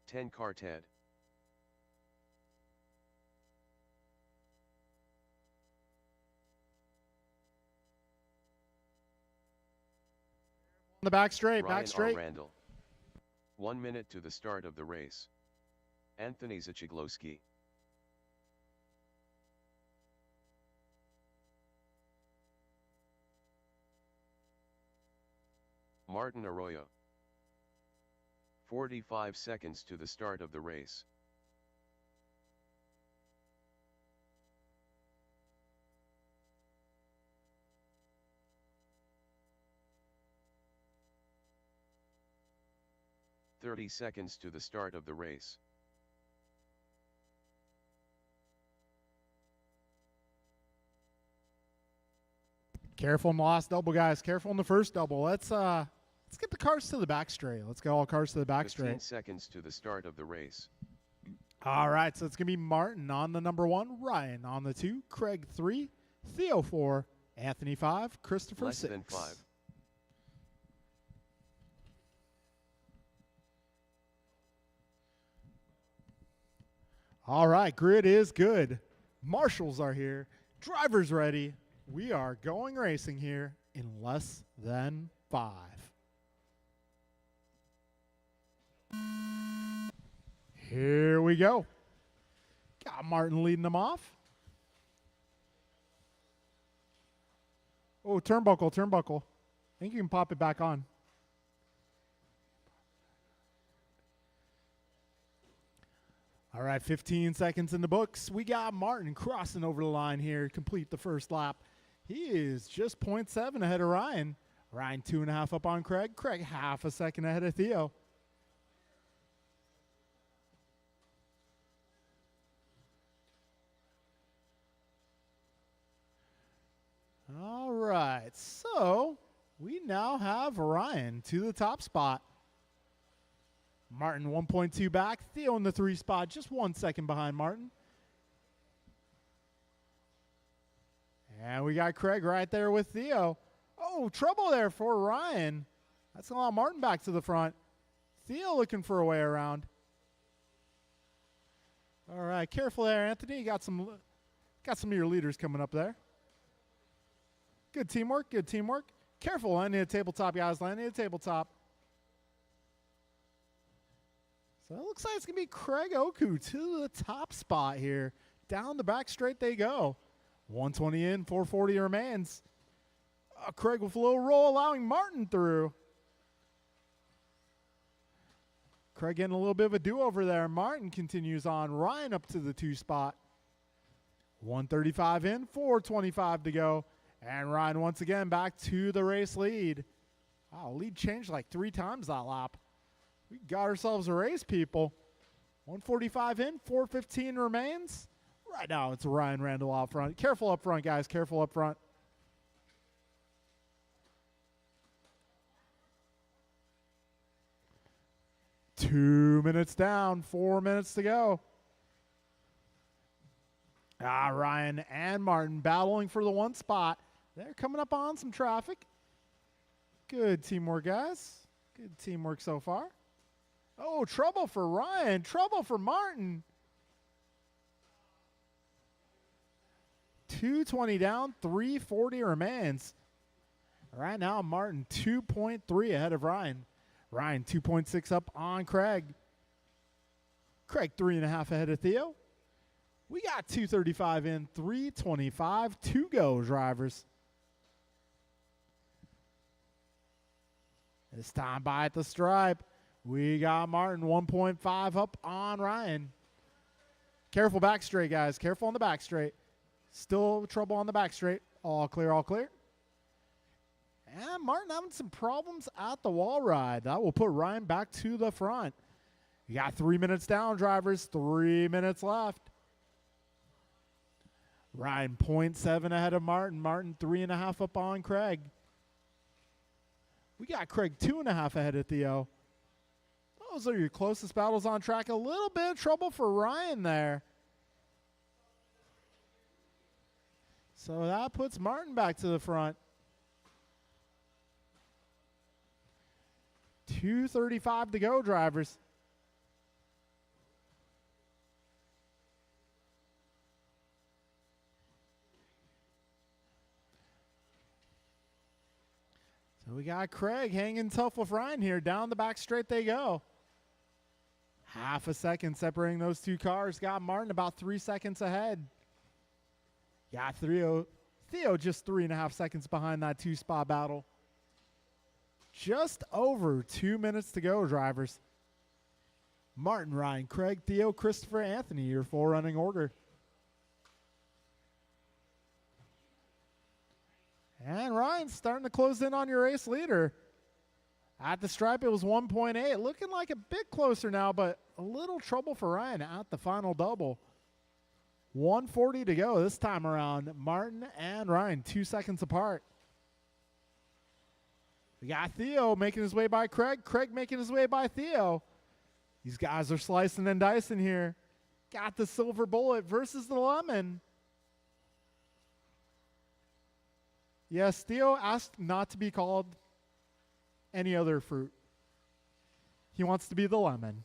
Ten car Ted. On the back straight, Ryan back straight. R. Randall. 1 minute to the start of the race. Anthony Zachiglowski. Martin Arroyo. 45 seconds to the start of the race. "30 seconds to the start of the race. Careful in the last double, guys. Careful in the first double. Let's get the cars to the back straight. Let's get all cars to the back 15 straight. seconds to the start of the race. All right, so it's going to be Martin on the number 1, Ryan on the 2, Craig 3, Theo 4, Anthony 5, Christopher Less 6. than 5. All right, grid is good. Marshals are here. Drivers ready. We are going racing here in less than 5. Here we go. Got Martin leading them off. Oh, turnbuckle, turnbuckle. I think you can pop it back on. All right, 15 seconds in the books. We got Martin crossing over the line here, complete the first lap. He is just 0.7 ahead of Ryan. Ryan 2.5 up on Craig. Craig half a second ahead of Theo. All right, so we now have Ryan to the top spot. Martin 1.2 back. Theo in the 3 spot, just 1 second behind Martin. And we got Craig right there with Theo. Oh, trouble there for Ryan. That's going to allow Martin back to the front. Theo looking for a way around. All right, careful there, Anthony. You got some of your leaders coming up there. Good teamwork, good teamwork. Careful, landing a tabletop, guys. Landing a tabletop. So it looks like it's going to be Craig Oku to the top spot here. Down the back straight they go. 120 in, 440 remains. Craig with a little roll, allowing Martin through. Craig getting a little bit of a do-over there. Martin continues on. Ryan up to the 2 spot. 135 in, 425 to go. And Ryan once again back to the race lead. Wow, lead changed like 3 times that lap. We got ourselves a race, people. 145 in, 415 remains. Right now it's Ryan Randall out front. Careful up front, guys. Careful up front. Two minutes down, 4 minutes to go. Ryan and Martin battling for the 1 spot. They're coming up on some traffic. Good teamwork, guys. Good teamwork so far. Oh, trouble for Ryan. Trouble for Martin. 220 down, 340 remains. Right now, Martin 2.3 ahead of Ryan. Ryan 2.6 up on Craig. Craig 3.5 ahead of Theo. We got 235 in, 325 to go, drivers. This time by at the stripe. We got Martin 1.5 up on Ryan. Careful back straight, guys. Careful on the back straight. Still trouble on the back straight. All clear, all clear. And Martin having some problems at the wall ride. That will put Ryan back to the front. You got 3 minutes down, drivers. 3 minutes left. Ryan 0.7 ahead of Martin. Martin 3.5 up on Craig. We got Craig 2.5 ahead of Theo. Those are your closest battles on track. A little bit of trouble for Ryan there. So that puts Martin back to the front. 2:35 to go, drivers. So we got Craig hanging tough with Ryan here. Down the back straight they go. Half a second separating those two cars. Got Martin about 3 seconds ahead. Got Theo just 3.5 seconds behind that two-spot battle. Just over 2 minutes to go, drivers. Martin, Ryan, Craig, Theo, Christopher, Anthony, your full running order. And Ryan's starting to close in on your race leader. At the stripe, it was 1.8. Looking like a bit closer now, but a little trouble for Ryan at the final double. 1:40 to go this time around. Martin and Ryan 2 seconds apart. We got Theo making his way by Craig. Craig making his way by Theo. These guys are slicing and dicing here. Got the silver bullet versus the lemon. Yes, Theo asked not to be called any other fruit. He wants to be the lemon.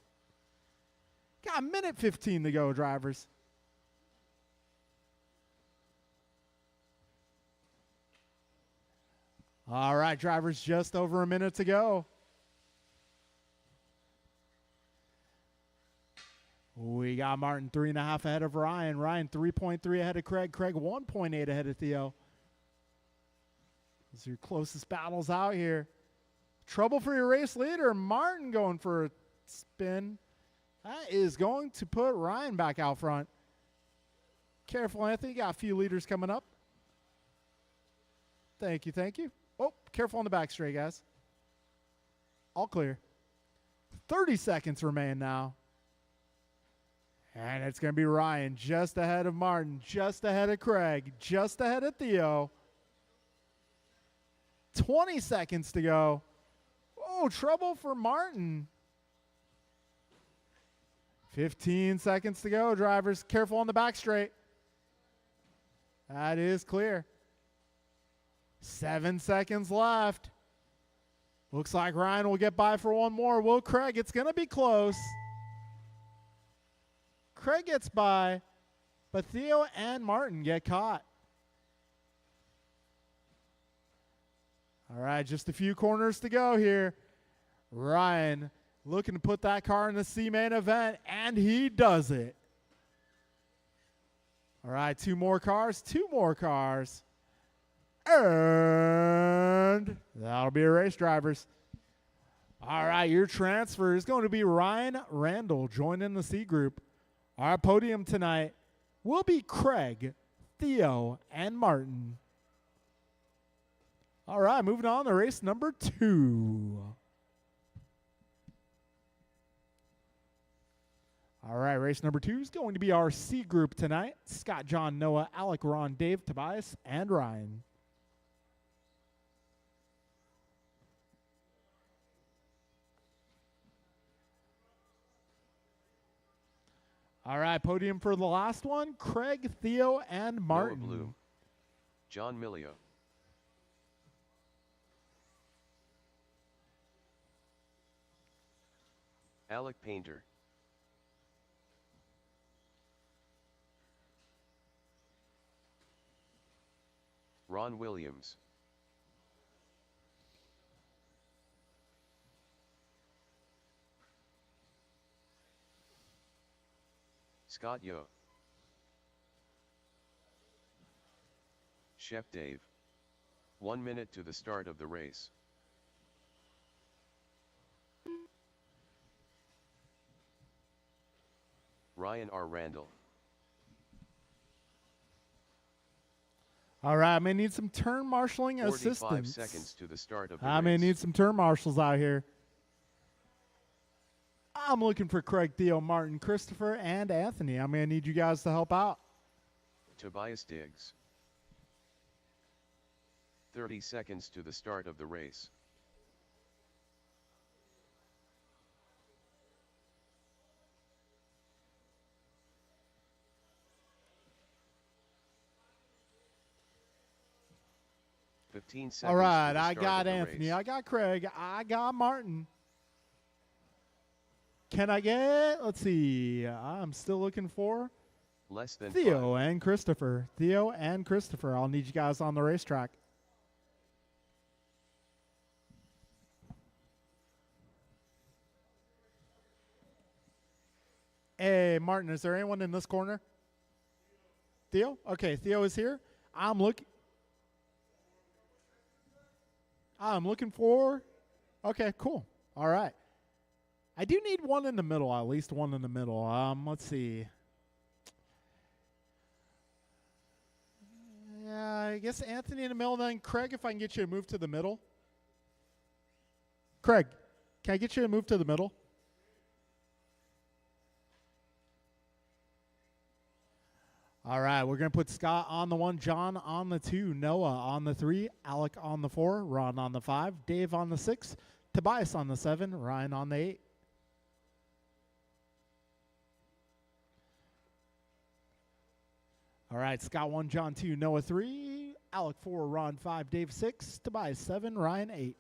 Got a minute 15 to go, drivers. All right, drivers, just over a minute to go. We got Martin 3.5 ahead of Ryan. Ryan 3.3 ahead of Craig. Craig 1.8 ahead of Theo. Those are your closest battles out here. Trouble for your race leader. Martin going for a spin. That is going to put Ryan back out front. Careful, Anthony. Got a few leaders coming up. Thank you, thank you. Oh, careful on the back straight, guys. All clear. 30 seconds remain now. And it's going to be Ryan just ahead of Martin, just ahead of Craig, just ahead of Theo. 20 seconds to go. Oh, trouble for Martin. 15 seconds to go, drivers. Careful on the back straight. That is clear. 7 seconds left. Looks like Ryan will get by for one more. Will Craig? It's going to be close. Craig gets by, but Theo and Martin get caught. All right, just a few corners to go here. Ryan looking to put that car in the C-main event, and he does it. All right, two more cars. And that'll be a race, drivers. All right, your transfer is going to be Ryan Randall joining the C group. Our podium tonight will be Craig, Theo, and Martin. All right, moving on to race number 2. All right, race number 2 is going to be our C group tonight. Scott, John, Noah, Alec, Ron, Dave, Tobias, and Ryan. All right, podium for the last one, Craig, Theo, and Martin. Noah Bloom. John Milio. Alec Painter. Ron Williams. Scott Yo. Chef Dave. 1 minute to the start of the race. Ryan R. Randall. All right, I may need some turn marshaling 45 assistance. seconds to the start of the I race. may need some turn marshals out here. I'm looking for Craig, Theo, Martin, Christopher, and Anthony. I'm going to need you guys to help out. Tobias Diggs. 30 seconds to the start of the race. 15 seconds. All right, to the I start got of the Anthony, race. I got Craig, I got Martin. Can I get, let's see, I'm still looking for Less than Theo 5. and Christopher. Theo and Christopher, I'll need you guys on the racetrack. Hey, Martin, is there anyone in this corner? Theo? Okay, Theo is here. I'm looking for. Okay, cool. All right. I do need one in the middle, at least one in the middle. Let's see. Yeah, I guess Anthony in the middle, then Craig, if I can get you to move to the middle. Craig, can I get you to move to the middle? All right, we're going to put Scott on the 1, John on the 2, Noah on the 3, Alec on the 4, Ron on the 5, Dave on the 6, Tobias on the 7, Ryan on the 8. All right, Scott 1, John 2, Noah 3, Alec 4, Ron 5, Dave 6, Tobias 7, Ryan 8.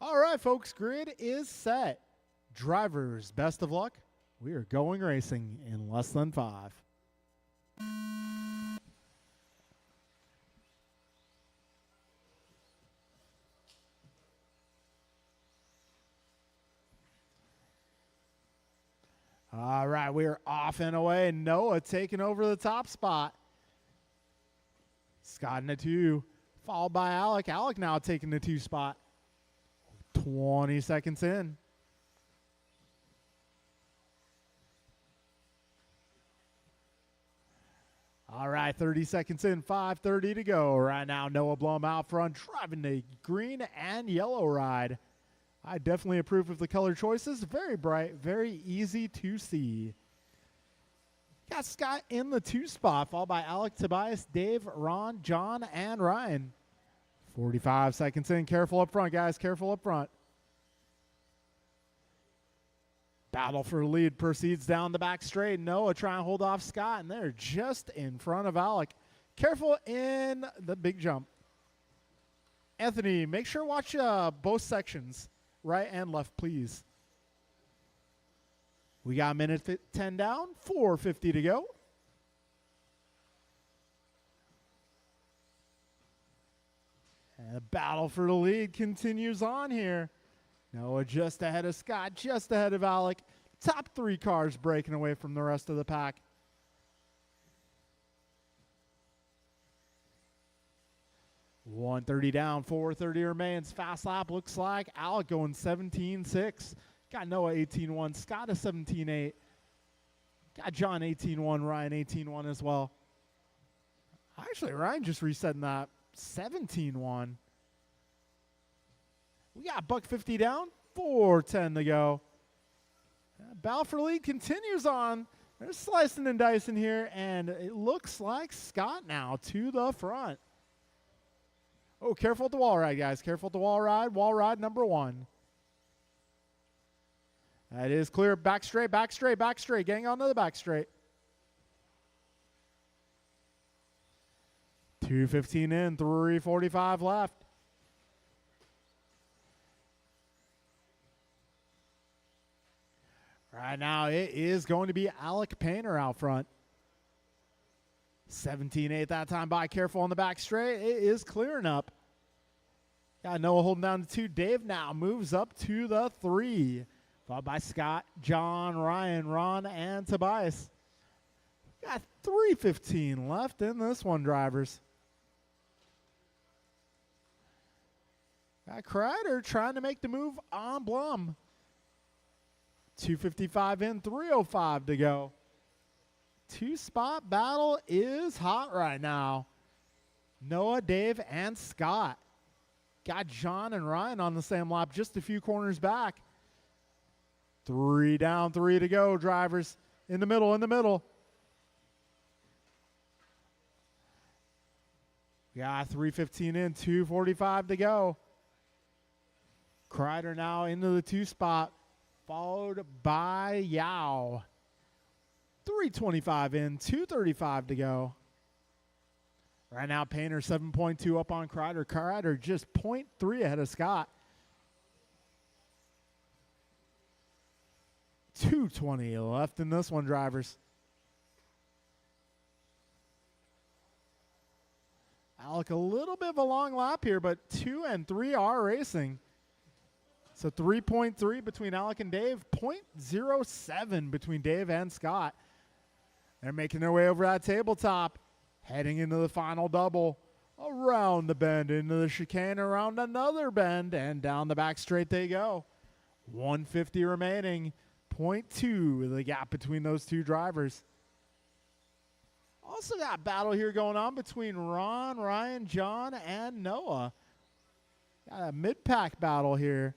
All right, folks, grid is set. Drivers, best of luck. We are going racing in less than 5. All right, we're off and away. Noah taking over the top spot. Scott in the 2, followed by Alec. Alec now taking the 2 spot. 20 seconds in. All right, 30 seconds in, 5:30 to go. Right now, Noah Blum out front, driving the green and yellow ride. I definitely approve of the color choices. Very bright, very easy to see. Got Scott in the 2 spot, followed by Alec, Tobias, Dave, Ron, John, and Ryan. 45 seconds in. Careful up front, guys. Careful up front. Battle for lead proceeds down the back straight. Noah trying to hold off Scott, and they're just in front of Alec. Careful in the big jump. Anthony, make sure to watch both sections, right and left, please. We got a minute 10 down, 4:50 to go. And the battle for the lead continues on here. Noah just ahead of Scott, just ahead of Alec. Top 3 cars breaking away from the rest of the pack. $130 down, $430 remains. Fast lap looks like Alec going 17.6. Got Noah 18.1, Scott a 17.8. Got John 18.1, Ryan 18.1 as well. Actually, Ryan just resetting that 17.1. We got $150 down, 4:10 to go. Battle for lead continues on. They're slicing and dicing here, and it looks like Scott now to the front. Oh, careful at the wall ride, guys. Careful at the wall ride. Wall ride number 1. That is clear. Back straight, back straight, back straight. Getting onto the back straight. 2:15 in, 3:45 left. Right now, it is going to be Alec Painter out front. 17.8 that time by. Careful on the back straight. It is clearing up. Got Noah holding down the 2. Dave now moves up to the 3. Followed by Scott, John, Ryan, Ron, and Tobias. Got 3:15 left in this one, drivers. Got Kreider trying to make the move on Blum. 2:55 in, 3:05 to go. 2-spot battle is hot right now. Noah, Dave, and Scott. Got John and Ryan on the same lap, just a few corners back. 3 down, 3 to go, drivers. In the middle, in the middle. We got 3:15 in, 2:45 to go. Kreider now into the 2 spot, followed by Yao. 3:25 in, 2:35 to go. Right now, Painter 7.2 up on Kreider. Kreider just 0.3 ahead of Scott. 2:20 left in this one, drivers. Alec, a little bit of a long lap here, but 2 and 3 are racing. So 3.3 between Alec and Dave, 0.07 between Dave and Scott. They're making their way over that tabletop, heading into the final double. Around the bend, into the chicane, around another bend, and down the back straight they go. 150 remaining, 0.2 the gap between those two drivers. Also got a battle here going on between Ron, Ryan, John, and Noah. Got a mid-pack battle here.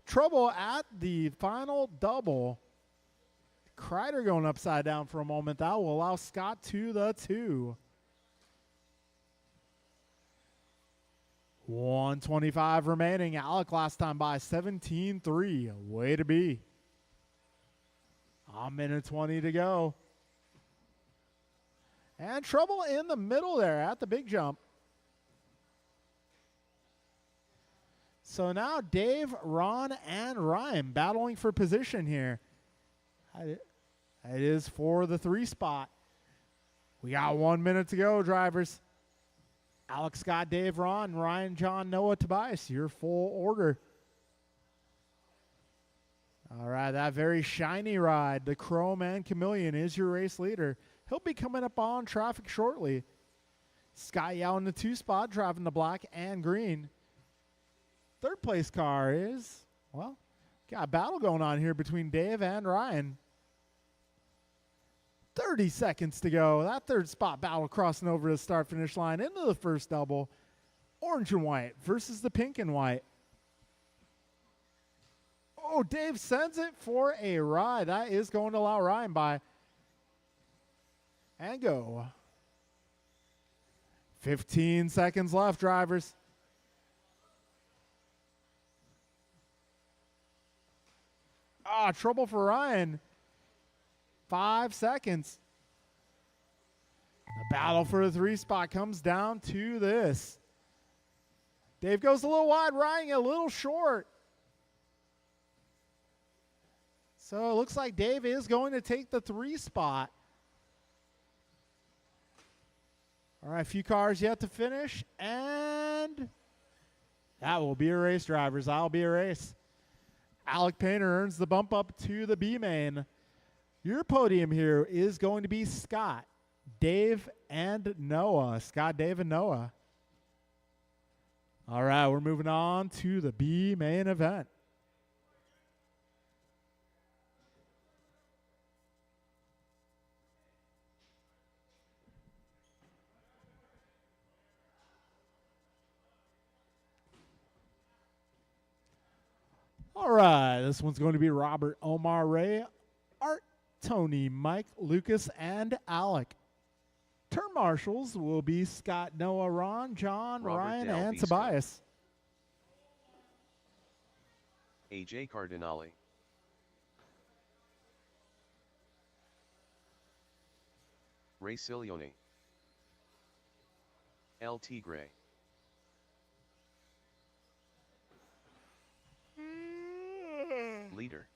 Trouble at the final double. Kreider going upside down for a moment. That will allow Scott to the 2. 125 remaining. Alec last time by 17-3. Way to be. A minute 20 to go. And trouble in the middle there at the big jump. So now Dave, Ron, and Ryan battling for position here. It is for the 3 spot. We got 1 minute to go, drivers. Alex, Scott, Dave, Ron, Ryan, John, Noah, Tobias, your full order. All right, that very shiny ride, the Chrome and Chameleon, is your race leader. He'll be coming up on traffic shortly. Scott Yao in the 2 spot, driving the black and green. 3rd place car is, well, got a battle going on here between Dave and Ryan. 30 seconds to go. That 3rd spot battle crossing over the start-finish line into the first double. Orange and white versus the pink and white. Oh, Dave sends it for a ride. That is going to allow Ryan by. And go. 15 seconds left, drivers. Ah, trouble for Ryan. 5 seconds. The battle for the 3 spot comes down to this. Dave goes a little wide, Ryan a little short. So it looks like Dave is going to take the 3 spot. All right, a few cars yet to finish, and that will be a race, drivers. That'll be a race. Alec Painter earns the bump up to the B main. Your podium here is going to be Scott, Dave, and Noah. Scott, Dave, and Noah. All right, we're moving on to the B main event. All right, this one's going to be Robert, Omar, Ray, Art, Tony, Mike, Lucas, and Alec. Turn marshals will be Scott, Noah, Ron, John, Robert, Ryan, Dal, and B. Tobias. AJ Cardinale. Ray Silione. El Tigre. Leader.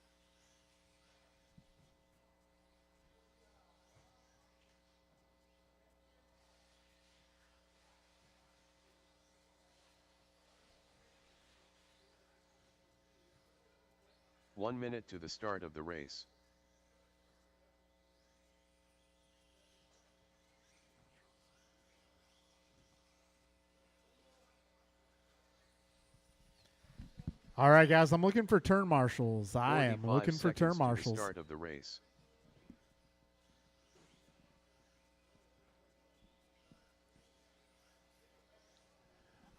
One minute to the start of the race. All right, guys, I'm looking for turn marshals. I am 45 looking for turn seconds to the marshals. start of the race.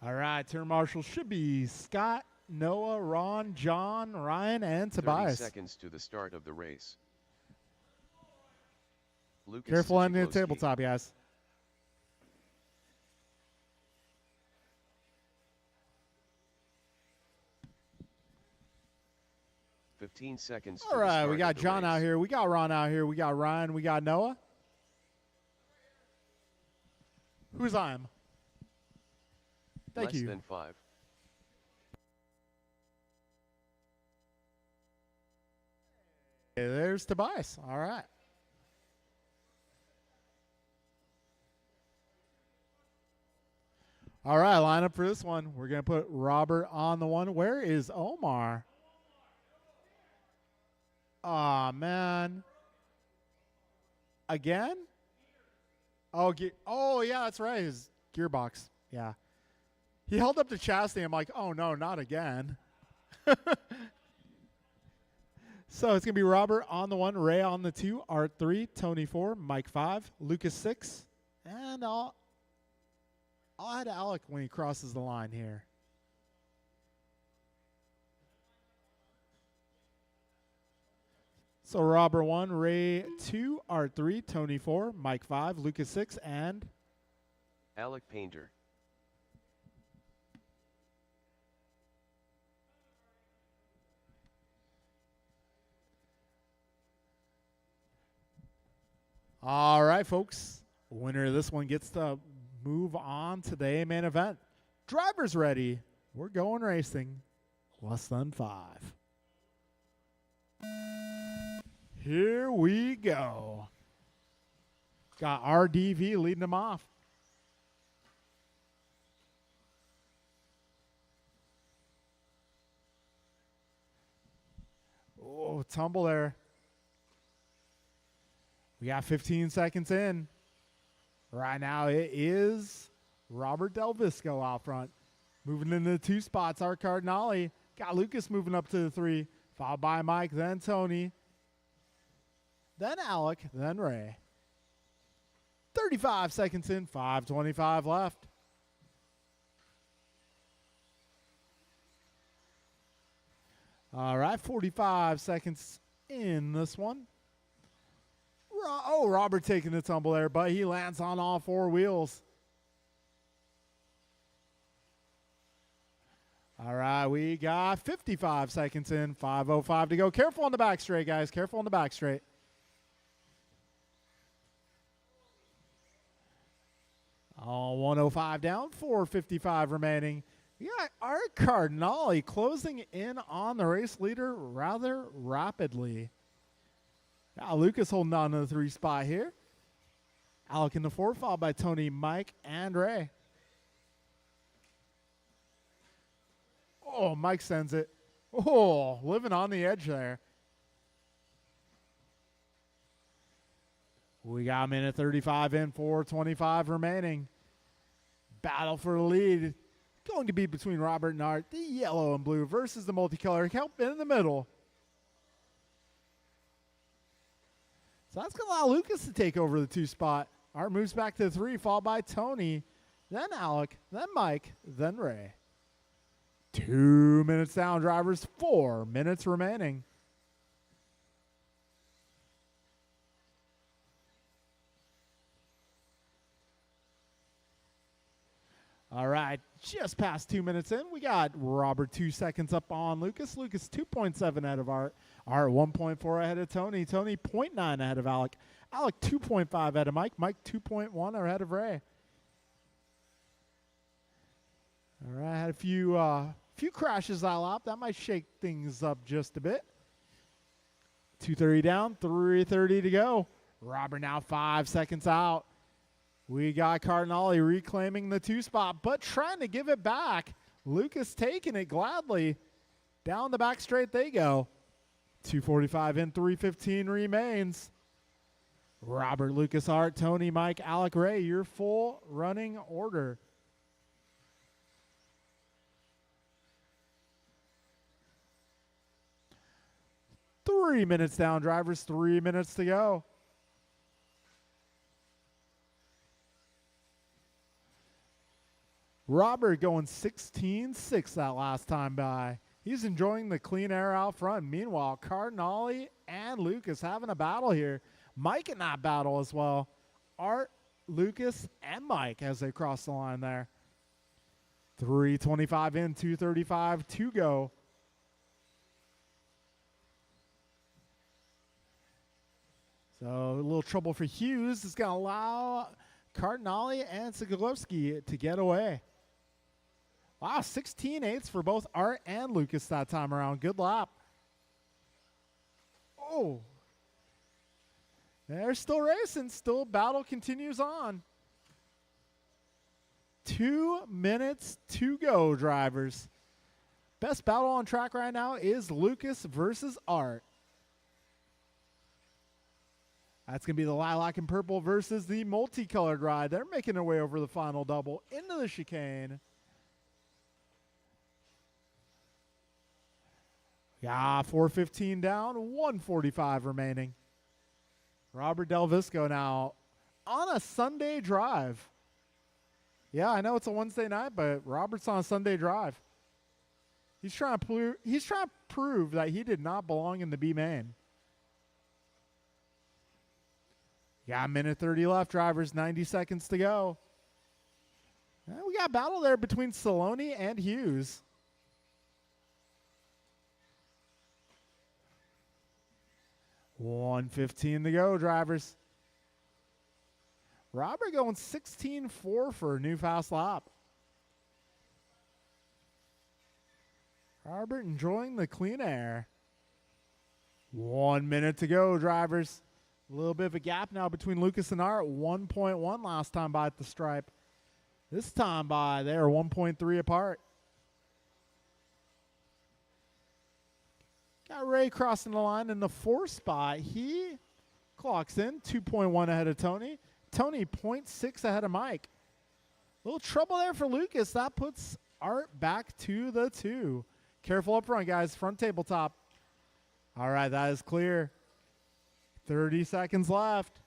All right, turn marshals should be Scott, Noah, Ron, John, Ryan, and 30 Tobias. seconds to the start of the race. Lucas Careful ending the Sichikowski. tabletop, guys. 15 seconds. All to the right, start we of got the John out race. here. We got Ron out here. We got Ryan. We got Noah. Who's I'm? Thank Less you. than 5. Okay, there's Tobias. All right. All right, line up for this one. We're going to put Robert on the one. Where is Omar? Aw, man. Again? Oh, yeah, that's right. His gearbox. Yeah. He held up the chassis. I'm like, oh, no, not again. So it's going to be Robert on the 1, Ray on the 2, Art 3, Tony 4, Mike 5, Lucas 6, and I'll add Alec when he crosses the line here. So Robert 1, Ray 2, Art 3, Tony 4, Mike 5, Lucas 6, and Alec Painter. all right, folks. Winner of this one gets to move on to the A-main event. Drivers ready. We're going racing. Less than 5. Here we go. Got RDV leading them off. Oh, tumble there. We got 15 seconds in. Right now it is Robert Del Visco out front. Moving into the 2 spots, Art Cardinale. Got Lucas moving up to the 3. Followed by Mike, then Tony. Then Alec, then Ray. 35 seconds in, 5:25 left. All right, 45 seconds in this one. Oh, Robert taking the tumble there, but he lands on all 4 wheels. All right, we got 55 seconds in, 5:05 to go. Careful on the back straight, guys. Careful on the back straight. Oh, 105 down, 4:55 remaining. We got Art Cardinale closing in on the race leader rather rapidly. Now Lucas holding on to the 3 spot here. Alec in the 4, followed by Tony, Mike, and Ray. Oh, Mike sends it. Oh, living on the edge there. We got a minute 35 in, 4:25 remaining. Battle for the lead. Going to be between Robert and Art, the yellow and blue, versus the multicolor. Help in the middle. So that's going to allow Lucas to take over the 2 spot. Art moves back to the 3, followed by Tony, then Alec, then Mike, then Ray. 2 minutes down, drivers. 4 minutes remaining. All right, just past 2 minutes in, we got Robert 2 seconds up on Lucas. Lucas 2.7 ahead of Art. Art 1.4 ahead of Tony. Tony 0.9 ahead of Alec. Alec 2.5 ahead of Mike. Mike 2.1 ahead of Ray. All right, had a few crashes that lap. That might shake things up just a bit. 2:30 down, 3:30 to go. Robert now 5 seconds out. We got Cardinale reclaiming the 2 spot, but trying to give it back. Lucas taking it gladly. Down the back straight they go. 2:45 in, 3:15 remains. Robert, Lucas, Art, Tony, Mike, Alec, Ray, your full running order. Three minutes down, drivers. 3 minutes to go. Robert going 16-6 that last time by. He's enjoying the clean air out front. Meanwhile, Cardinale and Lucas having a battle here. Mike in that battle as well. Art, Lucas, and Mike as they cross the line there. 3:25 in, 2:35 to go. So a little trouble for Hughes. It's going to allow Cardinale and Sokolowski to get away. Wow, 16/8 for both Art and Lucas that time around. Good lap. Oh. They're still racing. Still battle continues on. 2 minutes to go, drivers. Best battle on track right now is Lucas versus Art. That's going to be the lilac and purple versus the multicolored ride. They're making their way over the final double into the chicane. Yeah, 4:15 down, 1:45 remaining. Robert Del Visco now on a Sunday drive. Yeah, I know it's a Wednesday night, but Robert's on a Sunday drive. He's trying to prove that he did not belong in the B main. Yeah, 1:30 left, drivers. 90 seconds to go. We got a battle there between Saloni and Hughes. $1:15 to go, drivers. Robert going 16.4 for a new fast lap. Robert enjoying the clean air. 1 minute to go, drivers. A little bit of a gap now between Lucas and Art. 1.1 last time by at the stripe. This time by, they are 1.3 apart. Got Ray crossing the line in the 4th spot. He clocks in 2.1 ahead of Tony. Tony 0.6 ahead of Mike. A little trouble there for Lucas. That puts Art back to the 2. Careful up front, guys. Front tabletop. All right, that is clear. 30 seconds left.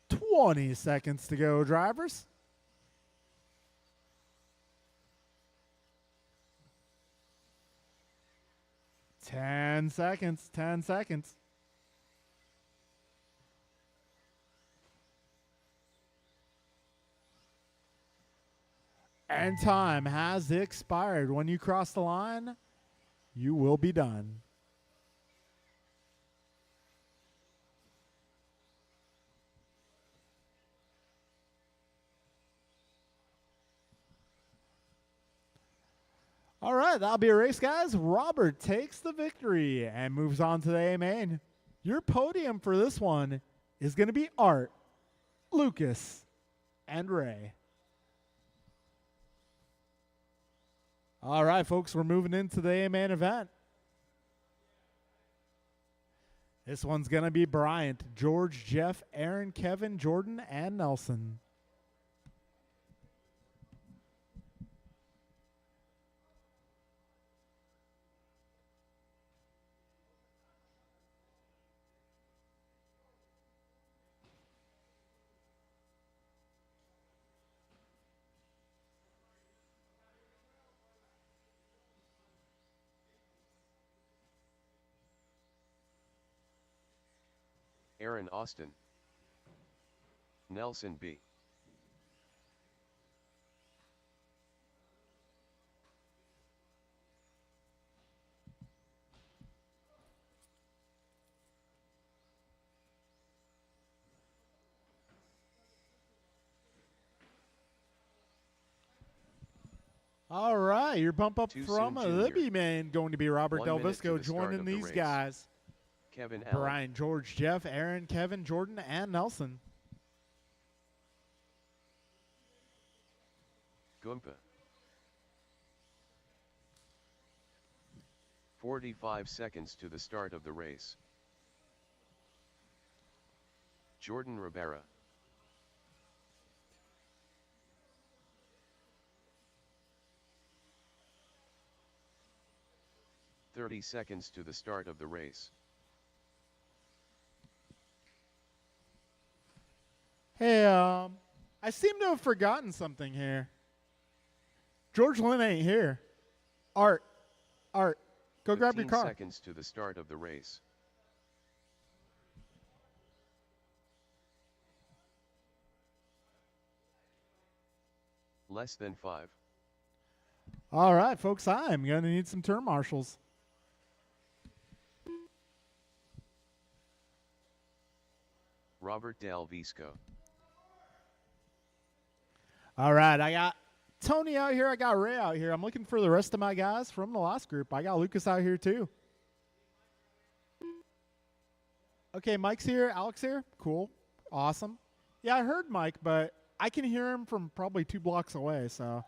$20 seconds to go, drivers. 10 seconds. 10 seconds. And time has expired. When you cross the line, you will be done. All right, that'll be a race, guys. Robert takes the victory and moves on to the A main. Your podium for this one is going to be Art, Lucas, and Ray. All right, folks, we're moving into the A main event. This one's going to be Bryant, George, Jeff, Aaron, Kevin, Jordan, and Nelson. Aaron Austin, Nelson B. All right, your bump up Too from soon, the Junior. B main going to be Robert 1 Del minute to Visco the start joining of the these race. guys. Kevin Allen, Brian, George, Jeff, Aaron, Kevin, Jordan, and Nelson. Goompa. 45 seconds to the start of the race. Jordan Rivera. "30 seconds to the start of the race. Hey, I seem to have forgotten something here. George Lynn ain't here. Art, go grab your 15 car. seconds to the start of the race. Less than 5. All right, folks, I'm going to need some turn marshals. Robert Del Visco. All right, I got Tony out here. I got Ray out here. I'm looking for the rest of my guys from the last group. I got Lucas out here too. Okay, Mike's here. Alex here. Cool. Awesome. Yeah, I heard Mike, but I can hear him from probably 2 blocks away, so.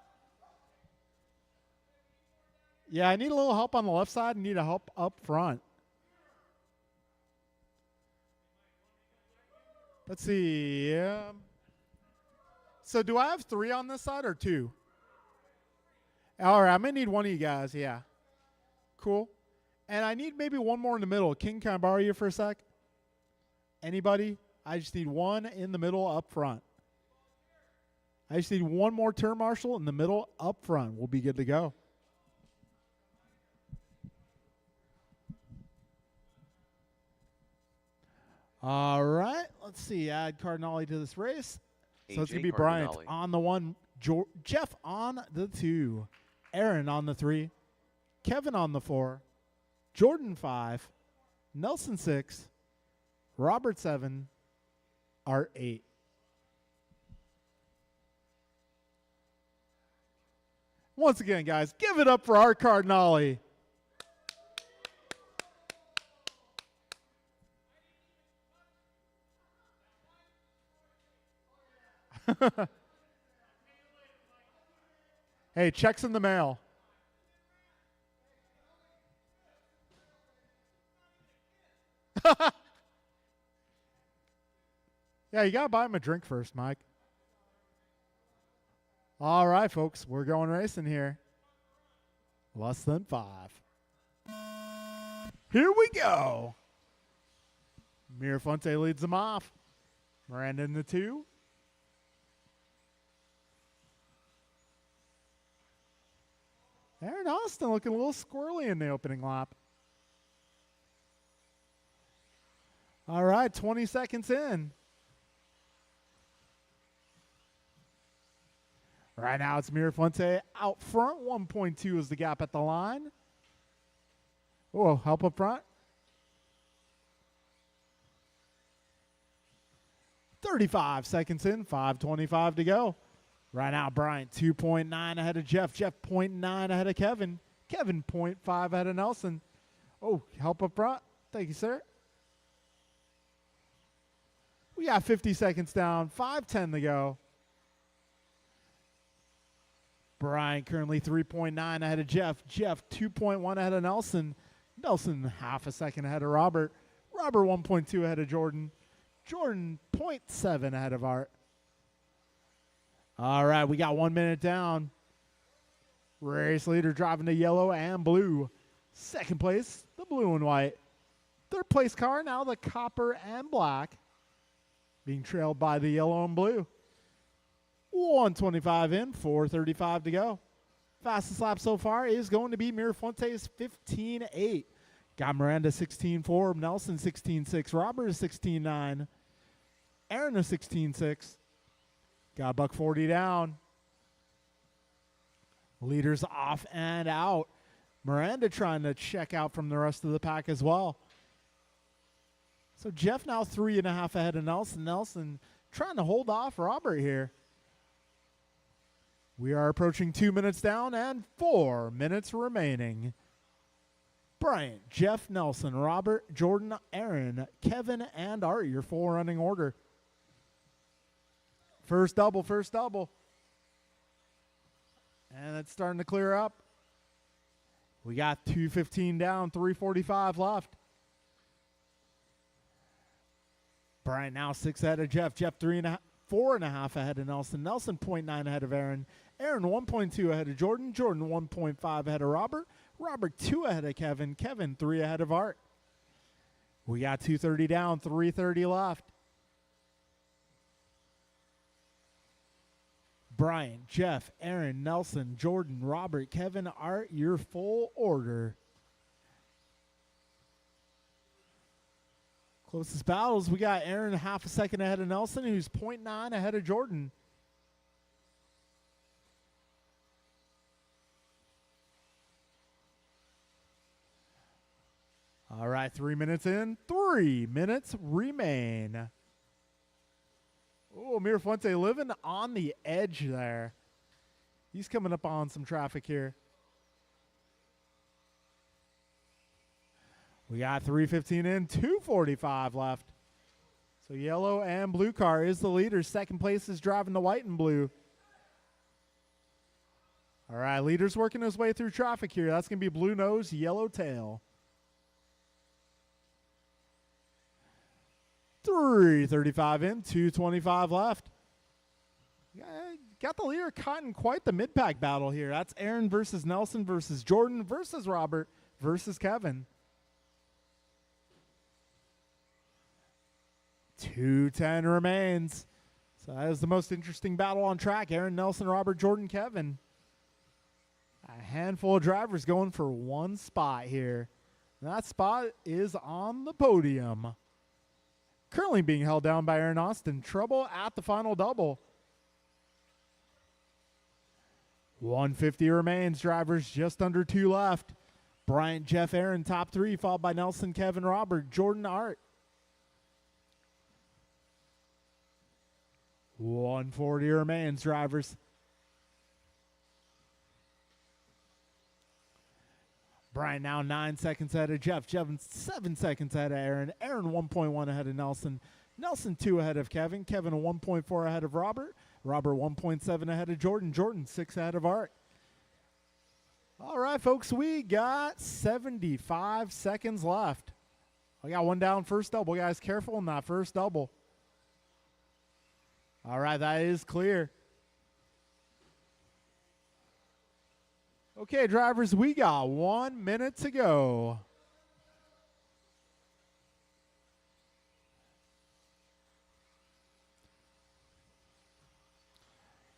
Yeah, I need a little help on the left side and need a help up front. Let's see. So do I have 3 on this side or 2? All right, I'm going to need one of you guys, yeah. Cool. And I need maybe one more in the middle. King, can I borrow you for a sec? Anybody? I just need one in the middle up front. I just need one more turn marshal in the middle up front. We'll be good to go. All right, let's see. Add Cardinale to this race. So it's going to be Bryant on the 1, Jeff on the 2, Aaron on the 3, Kevin on the 4, Jordan 5, Nelson 6, Robert 7, Art 8. Once again, guys, give it up for Art Cardinale. Hey, checks in the mail. Yeah, you got to buy him a drink first, Mike. All right, folks, we're going racing here. Less than 5. Here we go. Mirafonte leads them off. Miranda in the 2. Aaron Austin looking a little squirrely in the opening lap. All right, 20 seconds in. Right now it's Mirafonte out front. 1.2 is the gap at the line. Oh, help up front. 35 seconds in, 5:25 to go. Right now, Bryant 2.9 ahead of Jeff. Jeff 0.9 ahead of Kevin. Kevin 0.5 ahead of Nelson. Oh, help up front. Thank you, sir. We got 50 seconds down. 5:10 to go. Bryant currently 3.9 ahead of Jeff. Jeff 2.1 ahead of Nelson. Nelson half a second ahead of Robert. Robert 1.2 ahead of Jordan. Jordan 0.7 ahead of Art. All right, we got 1 minute down. Race leader driving the yellow and blue. Second place, the blue and white. Third place car, now the copper and black. Being trailed by the yellow and blue. 1:25 in, 4:35 to go. Fastest lap so far is going to be Mirafonte's 15.8. Got Miranda 16.4, Nelson 16.6, Robert is 16.9, Aaron is 16.6. Got buck 40 down. Leaders off and out. Miranda trying to check out from the rest of the pack as well. So Jeff now 3.5 ahead of Nelson. Nelson trying to hold off Robert here. We are approaching 2 minutes down and 4 minutes remaining. Bryant, Jeff, Nelson, Robert, Jordan, Aaron, Kevin, and Art, your full running order. First double, first double. And it's starting to clear up. We got 2:15 down, 3:45 left. Bryant now 6 ahead of Jeff. Jeff 4.5 ahead of Nelson. Nelson 0.9 ahead of Aaron. Aaron 1.2 ahead of Jordan. Jordan 1.5 ahead of Robert. Robert 2 ahead of Kevin. Kevin 3 ahead of Art. We got 2:30 down, 3:30 left. Bryant, Jeff, Aaron, Nelson, Jordan, Robert, Kevin, Art, your full order. Closest battles, we got Aaron half a second ahead of Nelson, who's 0.9 ahead of Jordan. All right, 3 minutes in, 3 minutes remain. Oh, Mirafuente living on the edge there. He's coming up on some traffic here. We got 3:15 in, 2:45 left. So yellow and blue car is the leader. Second place is driving the white and blue. All right, leader's working his way through traffic here. That's going to be blue nose, yellow tail. 3:35 in, 2:25 left. Got the leader caught in quite the mid-pack battle here. That's Aaron versus Nelson versus Jordan versus Robert versus Kevin. 2:10 remains. So that is the most interesting battle on track. Aaron, Nelson, Robert, Jordan, Kevin. A handful of drivers going for one spot here. And that spot is on the podium. Currently being held down by Aaron Austin. Trouble at the final double. 150 remains. Drivers just under 2 left. Bryant, Jeff, Aaron, top 3, followed by Nelson, Kevin, Robert, Jordan, Art. 140 remains, drivers. Brian now 9 seconds ahead of Jeff. Jeff 7 seconds ahead of Aaron. Aaron 1.1 ahead of Nelson. Nelson 2 ahead of Kevin. Kevin 1.4 ahead of Robert. Robert 1.7 ahead of Jordan. Jordan 6 ahead of Art. All right, folks, we got 75 seconds left. I got one down first double. Guys, careful in that first double. All right, that is clear. Okay, drivers, we got 1 minute to go.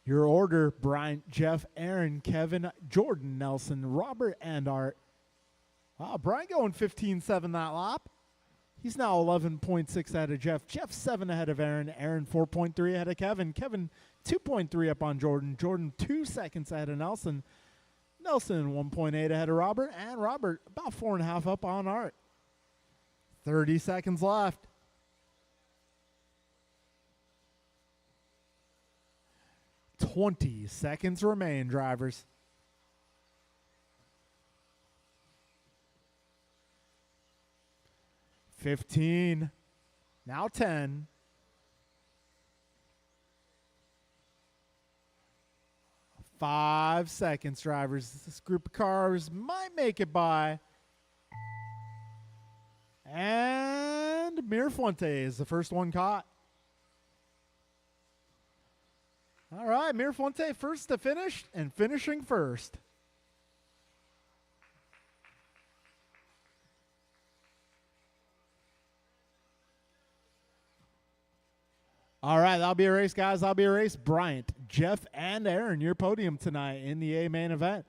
Your order, Bryant, Jeff, Aaron, Kevin, Jordan, Nelson, Robert, and Art. Wow, Bryant going 15.7 that lap. He's now 11.6 ahead of Jeff. Jeff 7 ahead of Aaron. Aaron 4.3 ahead of Kevin. Kevin 2.3 up on Jordan. Jordan 2 seconds ahead of Nelson. Nelson 1.8 ahead of Robert. And Robert about 4.5 up on Art. 30 seconds left. $20 seconds remain, drivers. $15. Now $10. $5 seconds, drivers. This group of cars might make it by. And Mirafuente is the first one caught. All right, Mirafuente first to finish and finishing first. All right, that'll be a race, guys. That'll be a race. Bryant, Jeff, and Aaron, your podium tonight in the A main event.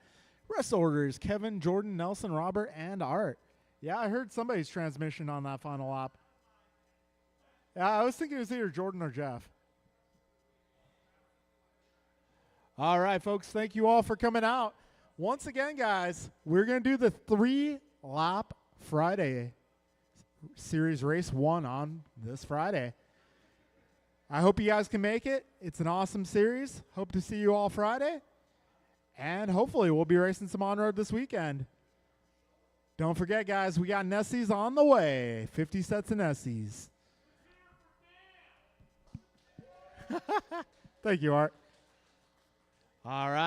Rest orders, Kevin, Jordan, Nelson, Robert, and Art. Yeah, I heard somebody's transmission on that final lap. Yeah, I was thinking it was either Jordan or Jeff. All right, folks, thank you all for coming out. Once again, guys, we're going to do the 3-lap Friday series race 1 on this Friday. I hope you guys can make it. It's an awesome series. Hope to see you all Friday. And hopefully we'll be racing some on-road this weekend. Don't forget, guys, we got Nessies on the way. 50 sets of Nessies. Thank you, Art. All right.